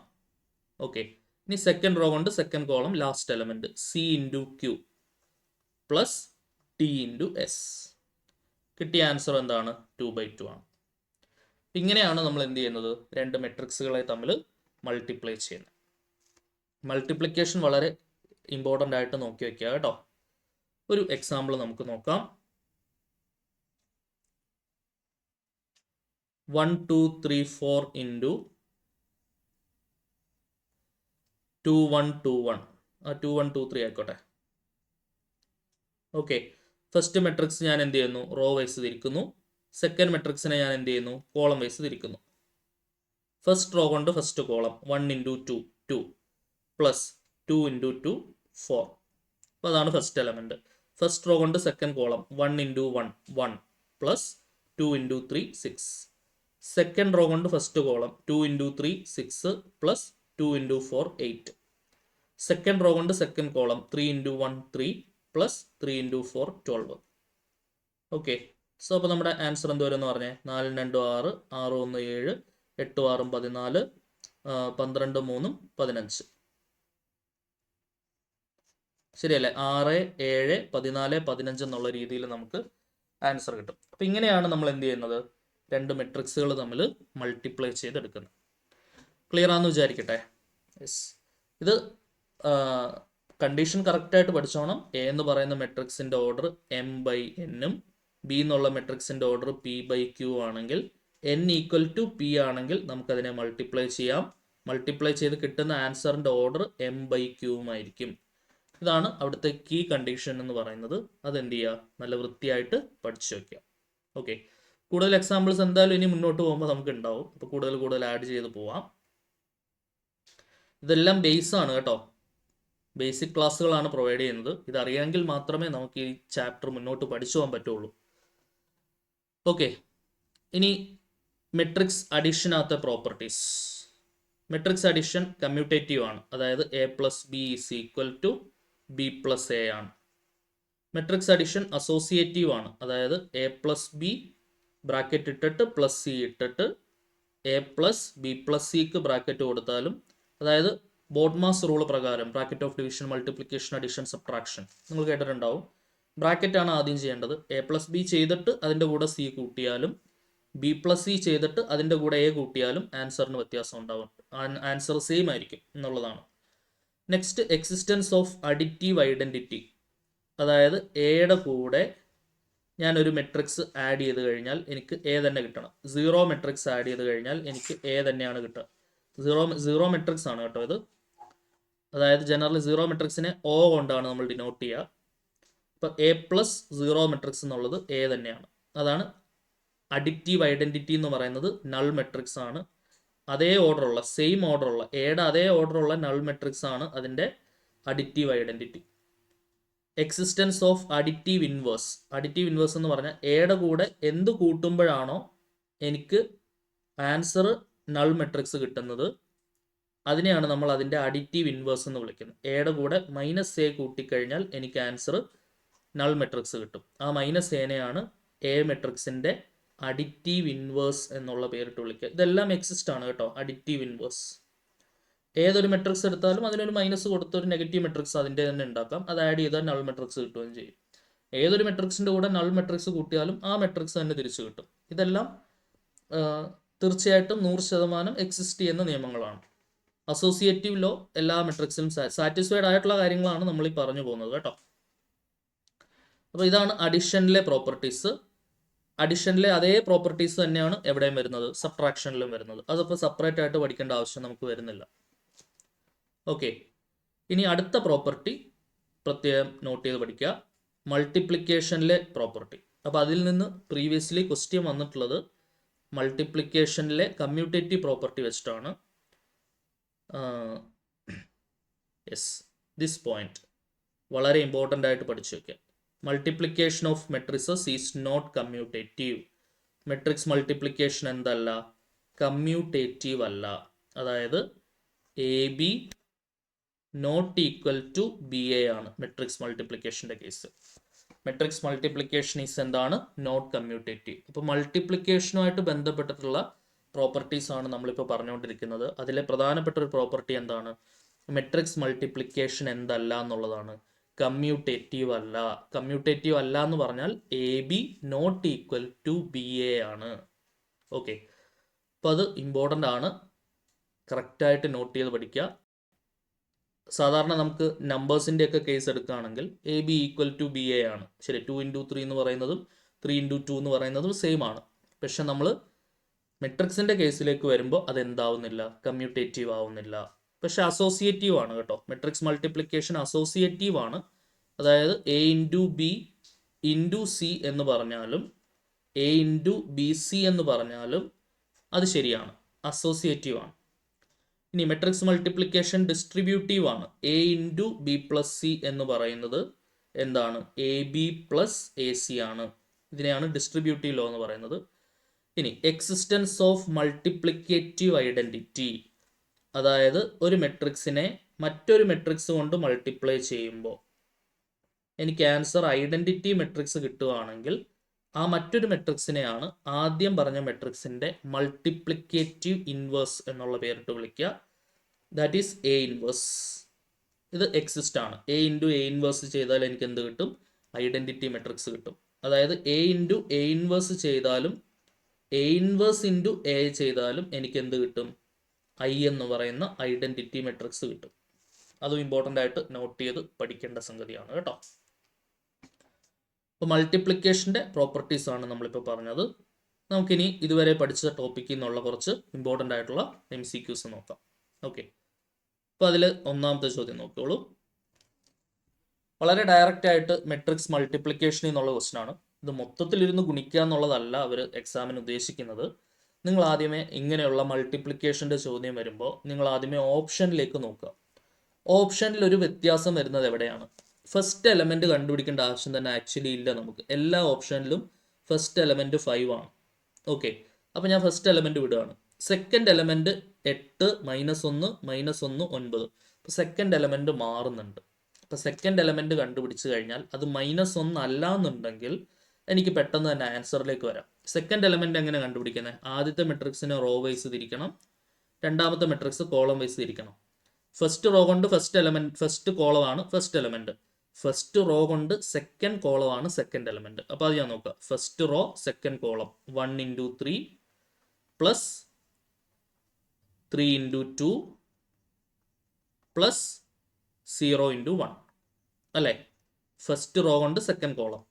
Okay. ഇനി സെക്കൻഡ് റോ കൊണ്ട് second column last element C into Q plus D into S. കിട്ടിയ answer എന്താണ്? 2x2 ആണ്. ഇങ്ങനെയാണ് നമ്മൾ എന്ത് ചെയ്യുന്നത്? രണ്ട് മെട്രിക്സുകളെ തമ്മിൽ മൾട്ടിപ്ലൈ ചെയ്യുന്നത്. മൾട്ടിപ്ലിക്കേഷൻ വളരെ ഇമ്പോർട്ടൻ്റ് ആയിട്ട് നോക്കി വയ്ക്കുക കേട്ടോ. ഒരു എക്സാമ്പിൾ നമുക്ക് നോക്കാം. 1 2 3 4 ഇൻറ്റു 2 1 2 1. 2 1 2 3 ആയിക്കോട്ടെ. ഓക്കെ. ഫസ്റ്റ് മെട്രിക്സ് ഞാൻ എന്ത് ചെയ്യുന്നു? റോ വൈസ് തിരിക്കുന്നു. സെക്കൻഡ് മെട്രിക്സിനെ ഞാൻ എന്ത് ചെയ്യുന്നു? കോളം വൈസ് തിരിക്കുന്നു. ഫസ്റ്റ് റോ കൊണ്ട് first column 1 into 2 2 plus 2 into 2 4. അപ്പോൾ അതാണ് ഫസ്റ്റ് എലമെന്റ്. ഫസ്റ്റ് റോ കൊണ്ട് second column 1 into 1 1 plus 2 into 3 6. Second row കൊണ്ട് first column 2 into 3 6 plus 2 into 4 8. Second row കൊണ്ട് second column 3 into 1 3 plus 3 into 4 12. Okay. So അപ്പോൾ നമ്മുടെ answer എന്തുവരെന്ന് പറഞ്ഞേ? 4 2 6 6 1 7 8 6 14 12 3 15. ശരിയല്ലേ? 6 7 14 15 എന്നുള്ള രീതിയിൽ നമുക്ക് ആൻസർ കിട്ടും. അപ്പം ഇങ്ങനെയാണ് നമ്മൾ എന്ത് ചെയ്യുന്നത്? രണ്ട് മെട്രിക്സുകൾ തമ്മിൽ മൾട്ടിപ്ലൈ ചെയ്തെടുക്കുന്നത്. ക്ലിയർ ആണെന്ന് വിചാരിക്കട്ടെ. യെസ്. ഇത് കണ്ടീഷൻ കറക്റ്റായിട്ട് പഠിച്ചോണം. എ എന്ന് പറയുന്ന മെട്രിക്സിൻ്റെ ഓർഡർ എം ബൈ എന്നും ബി എന്നുള്ള മെട്രിക്സിൻ്റെ ഓർഡർ പി ബൈ ക്യൂ ആണെങ്കിൽ എൻ ഈക്വൽ ടു പി ആണെങ്കിൽ നമുക്കതിനെ മൾട്ടിപ്ലൈ ചെയ്യാം. മൾട്ടിപ്ലൈ ചെയ്ത് കിട്ടുന്ന ആൻസറിൻ്റെ ഓർഡർ എം ബൈ ക്യൂമായിരിക്കും. ഇതാണ് അവിടുത്തെ കീ കണ്ടീഷൻ എന്ന് പറയുന്നത്. അതെന്ത് ചെയ്യുക? നല്ല വൃത്തിയായിട്ട് പഠിച്ചു വയ്ക്കുക. ഓക്കെ. കൂടുതൽ എക്സാമ്പിൾസ് എന്തായാലും ഇനി മുന്നോട്ട് പോകുമ്പോൾ നമുക്ക് ഉണ്ടാവും. അപ്പോൾ കൂടുതൽ ആഡ് ചെയ്ത് പോവാം. ഇതെല്ലാം ബേസ് ആണ് കേട്ടോ. ബേസിക് ക്ലാസ്സുകളാണ് പ്രൊവൈഡ് ചെയ്യുന്നത്. ഇതറിയാമെങ്കിൽ മാത്രമേ നമുക്ക് ഈ ചാപ്റ്റർ മുന്നോട്ട് പഠിച്ചു പോകാൻ പറ്റുള്ളൂ. ഓക്കെ. ഇനി മെട്രിക്സ് അഡീഷനകത്തെ പ്രോപ്പർട്ടീസ്. മെട്രിക്സ് അഡീഷൻ കമ്മ്യൂട്ടേറ്റീവ് ആണ്. അതായത് A plus B is equal to B plus A ആണ്. മെട്രിക്സ് അഡീഷൻ അസോസിയേറ്റീവ് ആണ്. അതായത് എ പ്ലസ് ബി ബ്രാക്കറ്റ് ഇട്ടിട്ട് പ്ലസ് സി ഇട്ടിട്ട് എ പ്ലസ് ബി പ്ലസ് സിക്ക് ബ്രാക്കറ്റ് കൊടുത്താലും, അതായത് ബോഡ്മാസ് റൂൾ പ്രകാരം bracket of division multiplication addition subtraction നിങ്ങൾ കേട്ടിട്ടുണ്ടാവും. ബ്രാക്കറ്റ് ആണ് ആദ്യം ചെയ്യേണ്ടത്. എ പ്ലസ് ബി ചെയ്തിട്ട് അതിൻ്റെ കൂടെ സി കൂട്ടിയാലും ബി പ്ലസ് സി ചെയ്തിട്ട് അതിൻ്റെ കൂടെ എ കൂട്ടിയാലും ആൻസറിന് വ്യത്യാസം ഉണ്ടാവും. ആൻസർ സെയിം ആയിരിക്കും എന്നുള്ളതാണ്. Next, existence of additive identity. അതായത് എയുടെ കൂടെ ഞാനൊരു മെട്രിക്സ് ആഡ് ചെയ്ത് കഴിഞ്ഞാൽ എനിക്ക് എ തന്നെ കിട്ടണം. സീറോ മെട്രിക്സ് ആഡ് ചെയ്ത് കഴിഞ്ഞാൽ എനിക്ക് എ തന്നെയാണ് കിട്ടുക. സീറോ മെട്രിക്സ് ആണ് കേട്ടോ ഇത്. അതായത് ജനറലി സീറോ മെട്രിക്സിനെ ഒ കൊണ്ടാണ് നമ്മൾ ഡിനോട്ട് ചെയ്യുക. അപ്പോൾ എ പ്ലസ് സീറോ മെട്രിക്സ് എന്നുള്ളത് എ തന്നെയാണ്. അതാണ് അഡിറ്റീവ് ഐഡൻറ്റിറ്റി എന്ന് പറയുന്നത്. നൾ മെട്രിക്സ് ആണ്. അതേ ഓർഡറുള്ള, സെയിം ഓർഡറുള്ള, എയുടെ അതേ ഓർഡറുള്ള നൾ മെട്രിക്സ് ആണ് അതിൻ്റെ additive identity. Existence of additive inverse. Additive inverse എന്ന് പറഞ്ഞാൽ എയുടെ കൂടെ എന്ത് കൂട്ടുമ്പോഴാണോ എനിക്ക് ആൻസർ നൾ മെട്രിക്സ് കിട്ടുന്നത് അതിനെയാണ് നമ്മൾ അതിൻ്റെ അഡിറ്റീവ് ഇൻവേഴ്സ് എന്ന് വിളിക്കുന്നത്. എയുടെ കൂടെ മൈനസ് എ കൂട്ടിക്കഴിഞ്ഞാൽ എനിക്ക് ആൻസർ നൾ മെട്രിക്സ് കിട്ടും. ആ മൈനസ് എനെയാണ് എ മെട്രിക്സിൻ്റെ അഡിറ്റീവ് ഇൻവേഴ്സ് എന്നുള്ള പേരിട്ട് വിളിക്കുക. ഇതെല്ലാം എക്സിസ്റ്റ് ആണ് കേട്ടോ. അഡിറ്റീവ് ഇൻവേഴ്സ് ഏതൊരു മെട്രിക്സ് എടുത്താലും അതിനൊരു മൈനസ് കൊടുത്ത് ഒരു നെഗറ്റീവ് മെട്രിക്സ് അതിൻ്റെ തന്നെ ഉണ്ടാക്കാം. അത് ആഡ് ചെയ്താൽ നൾ മെട്രിക്സ് കിട്ടുകയും ചെയ്യും. ഏതൊരു മെട്രിക്സിൻ്റെ കൂടെ നൾ മെട്രിക്സ് കൂട്ടിയാലും ആ മെട്രിക്സ് തന്നെ തിരിച്ചു കിട്ടും. ഇതെല്ലാം തീർച്ചയായിട്ടും 100% എക്സിസ്റ്റ് ചെയ്യുന്ന നിയമങ്ങളാണ്. അസോസിയേറ്റീവ് ലോ എല്ലാ മെട്രിക്സിലും സാറ്റിസ്ഫൈഡ് ആയിട്ടുള്ള കാര്യങ്ങളാണ് നമ്മൾ ഈ പറഞ്ഞു പോകുന്നത് കേട്ടോ. അപ്പോൾ ഇതാണ് അഡിഷനിലെ പ്രോപ്പർട്ടീസ്. അഡിഷനിലെ അതേ പ്രോപ്പർട്ടീസ് തന്നെയാണ് എവിടെയും വരുന്നത്, സബ്ട്രാക്ഷനിലും വരുന്നത്. അതപ്പോൾ സെപ്പറേറ്റ് ആയിട്ട് പഠിക്കേണ്ട ആവശ്യം നമുക്ക് വരുന്നില്ല. ഓക്കെ, ഇനി അടുത്ത പ്രോപ്പർട്ടി പ്രത്യേകം നോട്ട് ചെയ്ത് പഠിക്കുക, മൾട്ടിപ്ലിക്കേഷനിലെ പ്രോപ്പർട്ടി. അപ്പോൾ അതിൽ നിന്ന് പ്രീവിയസ്ലി ക്വസ്റ്റ്യൻ വന്നിട്ടുള്ളത് മൾട്ടിപ്ലിക്കേഷനിലെ കമ്മ്യൂട്ടേറ്റീവ് പ്രോപ്പർട്ടി വെച്ചിട്ടാണ്. യെസ്, ദിസ് പോയിന്റ് വളരെ ഇമ്പോർട്ടൻ്റ് ആയിട്ട് പഠിച്ചു വയ്ക്കുക. Multiplication of matrices is not commutative. Matrix multiplication എന്തല്ല, കമ്മ്യൂട്ടേറ്റീവ് അല്ല. അതായത് A B not equal to B A ആണ് മെട്രിക്സ് മൾട്ടിപ്ലിക്കേഷൻ്റെ കേസ്. മെട്രിക്സ് മൾട്ടിപ്ലിക്കേഷൻ ഈസ് എന്താണ്, നോട്ട് കമ്മ്യൂട്ടേറ്റീവ്. അപ്പോൾ മൾട്ടിപ്ലിക്കേഷനുമായിട്ട് ബന്ധപ്പെട്ടിട്ടുള്ള പ്രോപ്പർട്ടീസ് ആണ് നമ്മളിപ്പോൾ പറഞ്ഞുകൊണ്ടിരിക്കുന്നത്. അതിലെ പ്രധാനപ്പെട്ട ഒരു പ്രോപ്പർട്ടി എന്താണ്, മെട്രിക്സ് മൾട്ടിപ്ലിക്കേഷൻ എന്തല്ല എന്നുള്ളതാണ്, കമ്മ്യൂട്ടേറ്റീവ് അല്ല. കമ്മ്യൂട്ടേറ്റീവ് അല്ല എന്ന് പറഞ്ഞാൽ A B not equal to B A ആണ്. ഓക്കെ, അപ്പോൾ അത് ഇമ്പോർട്ടൻ്റ് ആണ്, കറക്റ്റായിട്ട് നോട്ട് ചെയ്ത് പഠിക്കുക. സാധാരണ നമുക്ക് നമ്പേഴ്സിൻ്റെ ഒക്കെ കേസ് എടുക്കുകയാണെങ്കിൽ A B equal to B A ആണ്. ശരി, 2 × 3 എന്ന് പറയുന്നതും 3 × 2 എന്ന് പറയുന്നതും സെയിം ആണ്. പക്ഷെ നമ്മൾ മെട്രിക്സിൻ്റെ കേസിലേക്ക് വരുമ്പോൾ അതെന്താവുന്നില്ല, കമ്മ്യൂട്ടേറ്റീവ് ആവുന്നില്ല. പക്ഷെ അസോസിയേറ്റീവ് ആണ് കേട്ടോ. മെട്രിക്സ് മൾട്ടിപ്ലിക്കേഷൻ അസോസിയേറ്റീവ് ആണ്. അതായത് A into B into C എന്ന് പറഞ്ഞാലും എ ഇൻറ്റു ബി സി എന്ന് പറഞ്ഞാലും അത് ശരിയാണ്, അസോസിയേറ്റീവ് ആണ്. ഇനി മെട്രിക്സ് മൾട്ടിപ്ലിക്കേഷൻ ഡിസ്ട്രിബ്യൂട്ടീവ് ആണ്. A into B plus C എന്ന് പറയുന്നത് എന്താണ്, A B plus A C ആണ്. ഇതിനെയാണ് ഡിസ്ട്രിബ്യൂട്ടീവ് ലോ എന്ന് പറയുന്നത്. ഇനി എക്സിസ്റ്റൻസ് ഓഫ് മൾട്ടിപ്ലിക്കേറ്റീവ് ഐഡൻറ്റിറ്റി, അതായത് ഒരു മെട്രിക്സിനെ മറ്റൊരു മെട്രിക്സ് കൊണ്ട് മൾട്ടിപ്ലൈ ചെയ്യുമ്പോൾ എനിക്ക് ആൻസർ ഐഡൻറ്റിറ്റി മെട്രിക്സ് കിട്ടുകയാണെങ്കിൽ ആ മറ്റൊരു മെട്രിക്സിനെയാണ് ആദ്യം പറഞ്ഞ മെട്രിക്സിൻ്റെ മൾട്ടിപ്ലിക്കേറ്റീവ് ഇൻവേഴ്സ് എന്നുള്ള പേരിട്ട് വിളിക്കുക. That is A inverse. ഇത് എക്സിസ്റ്റ് ആണ്. എ ഇൻറ്റു എ ഇൻവേഴ്സ് ചെയ്താൽ എനിക്ക് എന്ത് കിട്ടും, ഐഡൻറ്റിറ്റി മെട്രിക്സ് കിട്ടും. അതായത് എ ഇൻറ്റു എ ഇൻവേഴ്സ് ചെയ്താലും എ ഇൻവേഴ്സ് ഇൻറ്റു എ ചെയ്താലും എനിക്ക് എന്ത് കിട്ടും, ഐ എന്ന് പറയുന്ന ഐഡൻറ്റിറ്റി മെട്രിക്സ് കിട്ടും. അതും ഇമ്പോർട്ടൻ്റ് ആയിട്ട് നോട്ട് ചെയ്ത് പഠിക്കേണ്ട സംഗതിയാണ് കേട്ടോ. അപ്പോൾ മൾട്ടിപ്ലിക്കേഷൻ്റെ പ്രോപ്പർട്ടീസ് ആണ് നമ്മളിപ്പോൾ പറഞ്ഞത്. നമുക്കിനി ഇതുവരെ പഠിച്ച ടോപ്പിക്കിൽ നിന്നുള്ള കുറച്ച് ഇമ്പോർട്ടൻ്റ് ആയിട്ടുള്ള MCQs നോക്കാം. ഓക്കെ, അപ്പോൾ അതിൽ ഒന്നാമത്തെ ചോദ്യം നോക്കിയോളൂ. വളരെ ഡയറക്റ്റ് ആയിട്ട് മെട്രിക്സ് മൾട്ടിപ്ലിക്കേഷൻ എന്നുള്ള ക്വസ്റ്റൻ ആണ്. ഇത് മൊത്തത്തിലിരുന്ന് ഗുണിക്കുക എന്നുള്ളതല്ല അവർ എക്സാമിന് ഉദ്ദേശിക്കുന്നത്. നിങ്ങൾ ആദ്യമേ ഇങ്ങനെയുള്ള മൾട്ടിപ്ലിക്കേഷൻ്റെ ചോദ്യം വരുമ്പോൾ നിങ്ങൾ ആദ്യമേ ഓപ്ഷനിലേക്ക് നോക്കുക. ഓപ്ഷനിൽ ഒരു വ്യത്യാസം വരുന്നത് എവിടെയാണ്, ഫസ്റ്റ് എലമെൻറ്റ് കണ്ടുപിടിക്കേണ്ട ആവശ്യം തന്നെ ആക്ച്വലി ഇല്ല നമുക്ക്. എല്ലാ ഓപ്ഷനിലും ഫസ്റ്റ് എലമെൻറ്റ് 5 ആണ്. ഓക്കെ, അപ്പോൾ ഞാൻ ഫസ്റ്റ് എലമെൻറ്റ് വിടുകയാണ്. Second element 8 -1 -1 9. അപ്പോൾ സെക്കൻഡ് എലമെൻറ്റ് മാറുന്നുണ്ട്. അപ്പോൾ സെക്കൻഡ് എലമെൻറ്റ് കണ്ടുപിടിച്ച് കഴിഞ്ഞാൽ അത് -1 അല്ല എന്നുണ്ടെങ്കിൽ എനിക്ക് പെട്ടെന്ന് തന്നെ ആൻസറിലേക്ക് വരാം. സെക്കൻഡ് എലമെൻറ്റ് എങ്ങനെ കണ്ടുപിടിക്കുന്നത്, ആദ്യത്തെ മെട്രിക്സിനെ റോ വൈസ് തിരിക്കണം, രണ്ടാമത്തെ മെട്രിക്സ് കോളം വൈസ് തിരിക്കണം. ഫസ്റ്റ് റോ കൊണ്ട് ഫസ്റ്റ് എലമെൻറ്റ്, ഫസ്റ്റ് കോളമാണ് ഫസ്റ്റ് എലമെൻറ്റ്, ഫസ്റ്റ് റോ കൊണ്ട് സെക്കൻഡ് കോളമാണ് സെക്കൻഡ് എലമെൻറ്റ്. അപ്പോൾ അത് ഞാൻ നോക്കാം. First row second column 1 × 3 plus 3 × 2 plus 0 × 1 അല്ലേ. ഫസ്റ്റ് റോ കൊണ്ട് സെക്കൻഡ് കോളം,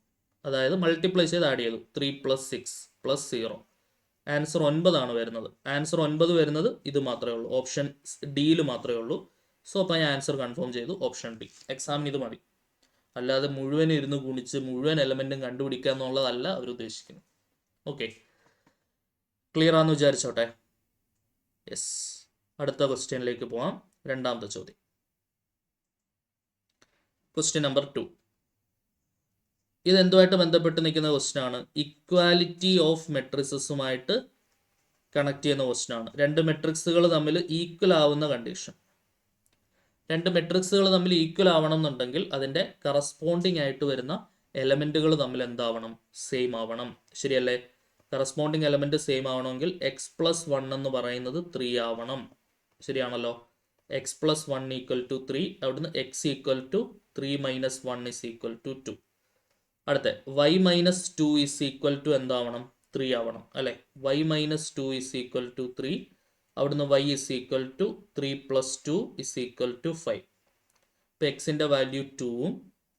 അതായത് മൾട്ടിപ്ലൈ ചെയ്ത് ആഡ് ചെയ്തു. 3 + 6 + 0. ആൻസർ 9 ആണ് വരുന്നത്. ആൻസർ 9 വരുന്നത് ഇത് മാത്രമേ ഉള്ളൂ, ഓപ്ഷൻ ഡിയിൽ മാത്രമേ ഉള്ളൂ. സോ അപ്പോൾ ഞാൻ ആൻസർ കൺഫേം ചെയ്തു, ഓപ്ഷൻ ഡി. എക്സാമിന് ഇത് മതി, അല്ലാതെ മുഴുവൻ ഇരുന്ന് ഗുണിച്ച് മുഴുവൻ എലമെൻറ്റും കണ്ടുപിടിക്കുക എന്നുള്ളതല്ല അവർ ഉദ്ദേശിക്കുന്നത്. ഓക്കെ, ക്ലിയർ ആണെന്ന് വിചാരിച്ചോട്ടെ. യെസ്, അടുത്ത ക്വസ്റ്റ്യനിലേക്ക് പോകാം. രണ്ടാമത്തെ ചോദ്യം, ക്വസ്റ്റ്യൻ നമ്പർ 2. ഇത് എന്തുമായിട്ട് ബന്ധപ്പെട്ട് നിൽക്കുന്ന ക്വസ്റ്റ്യൻ ആണ്, ഇക്വാലിറ്റി ഓഫ് മെട്രിക്സുമായിട്ട് കണക്ട് ചെയ്യുന്ന ക്വസ്റ്റ്യൻ ആണ്. രണ്ട് മെട്രിക്സുകൾ തമ്മിൽ ഈക്വൽ ആവുന്ന കണ്ടീഷൻ. രണ്ട് മെട്രിക്സുകൾ തമ്മിൽ ഈക്വൽ ആവണം എന്നുണ്ടെങ്കിൽ അതിൻ്റെ കറസ്പോണ്ടിങ് ആയിട്ട് വരുന്ന എലമെൻറ്റുകൾ തമ്മിൽ എന്താവണം, സെയിം ആവണം. ശരിയല്ലേ? കറസ്പോണ്ടിങ് എലമെൻറ്റ് സെയിം ആവണമെങ്കിൽ x+1 എന്ന് പറയുന്നത് 3 ആവണം. ശരിയാണല്ലോ? x+1 = 3. അവിടുന്ന് x = 3 - 1 = 2. അടുത്ത y-2 = എന്താവണം, 3 ആവണം അല്ലേ. y-2 = 3. അവിടുന്ന് y = 3 + 2 = 5. ഇപ്പോൾ എക്സിൻ്റെ വാല്യൂ 2ഉം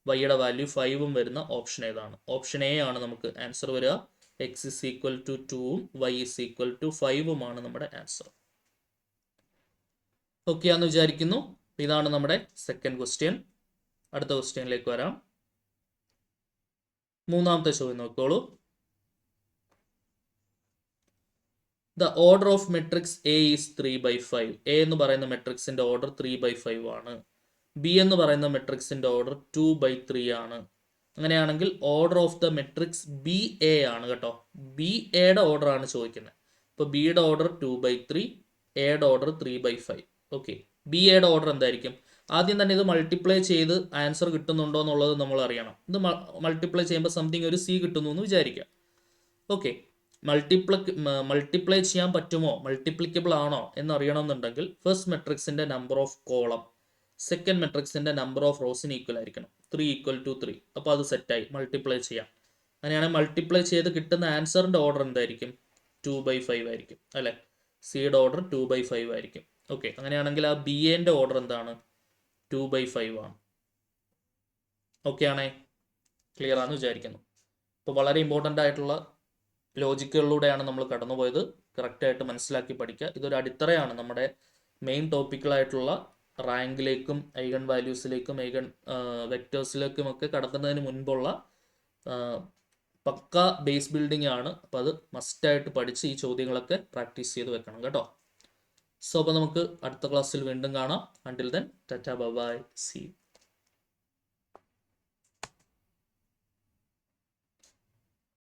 വൈയുടെ വാല്യൂ 5ഉം വരുന്ന ഓപ്ഷൻ ഏതാണ്? ഓപ്ഷൻ എ ആണ് നമുക്ക് ആൻസർ വരിക. എക്സ് ഇസ് ഈക്വൽ ടു 2ഉം വൈ ഇസ് ഈക്വൽ ടു 5ഉമാണ് നമ്മുടെ ആൻസർ. ഓക്കെ ആണെന്ന് വിചാരിക്കുന്നു. ഇതാണ് നമ്മുടെ സെക്കൻഡ് ക്വസ്റ്റ്യൻ. അടുത്ത ക്വസ്റ്റ്യനിലേക്ക് വരാം. മൂന്നാമത്തെ ചോദ്യം നോക്കോളൂ. The order of matrix A is 3/5. A എന്ന് പറയുന്ന മെട്രിക്സിന്റെ ഓർഡർ 3/5 ആണ്. ബി എന്ന് പറയുന്ന മെട്രിക്സിന്റെ ഓർഡർ 2/3 ആണ്. അങ്ങനെയാണെങ്കിൽ order of the matrix B A ആണ് കേട്ടോ. ബി എയുടെ ഓർഡർ ആണ് ചോദിക്കുന്നത്. ഇപ്പോൾ ബിയുടെ ഓർഡർ 2/3, എയുടെ ഓർഡർ 3/5. ഓക്കെ, ബി എയുടെ ഓർഡർ എന്തായിരിക്കും? ആദ്യം തന്നെ ഇത് മൾട്ടിപ്ലൈ ചെയ്ത് ആൻസർ കിട്ടുന്നുണ്ടോ എന്നുള്ളത് നമ്മൾ അറിയണം. ഇത് മൾട്ടിപ്ലൈ ചെയ്യുമ്പോൾ സംതിങ് ഒരു സി കിട്ടുന്നു എന്ന് വിചാരിക്കാം. ഓക്കെ, മൾട്ടിപ്ലൈ ചെയ്യാൻ പറ്റുമോ, മൾട്ടിപ്ലിക്കബിൾ ആണോ എന്നറിയണമെന്നുണ്ടെങ്കിൽ ഫസ്റ്റ് മെട്രിക്സിന്റെ നമ്പർ ഓഫ് കോളം സെക്കൻഡ് മെട്രിക്സിന്റെ നമ്പർ ഓഫ് റോസിന് ഈക്വൽ ആയിരിക്കണം. 3 = 3. അപ്പോൾ അത് സെറ്റായി, മൾട്ടിപ്ലൈ ചെയ്യാം. അങ്ങനെയാണെങ്കിൽ മൾട്ടിപ്ലൈ ചെയ്ത് കിട്ടുന്ന ആൻസറിന്റെ ഓർഡർ എന്തായിരിക്കും? 2/5 ആയിരിക്കും അല്ലെ. സിയുടെ ഓർഡർ 2/5 ആയിരിക്കും. ഓക്കെ, അങ്ങനെയാണെങ്കിൽ ആ ബി എന്റെ ഓർഡർ എന്താണ്? 2/5 ആണ്. ഓക്കെ ആണേ, ക്ലിയർ ആണെന്ന് വിചാരിക്കുന്നു. അപ്പോൾ വളരെ ഇമ്പോർട്ടൻ്റ് ആയിട്ടുള്ള ലോജിക്കുകളിലൂടെയാണ് നമ്മൾ കടന്നുപോയത്. കറക്റ്റായിട്ട് മനസ്സിലാക്കി പഠിക്കുക. ഇതൊരു അടിത്തറയാണ് നമ്മുടെ മെയിൻ ടോപ്പിക്കുകളായിട്ടുള്ള റാങ്കിലേക്കും ഐഗൺ വാല്യൂസിലേക്കും ഐഗൺ വെക്ടേഴ്സിലേക്കും ഒക്കെ കടക്കുന്നതിന് മുൻപുള്ള പക്ക ബേസ് ബിൽഡിംഗ് ആണ്. അപ്പോൾ അത് മസ്റ്റായിട്ട് പഠിച്ച് ഈ ചോദ്യങ്ങളൊക്കെ പ്രാക്ടീസ് ചെയ്ത് വെക്കണം കേട്ടോ. സോ അപ്പോൾ നമുക്ക് അടുത്ത ക്ലാസ്സിൽ വീണ്ടും കാണാം. അണ്ടിൽ ദെൻ ടാറ്റാ ബൈ ബൈ, സീ യു.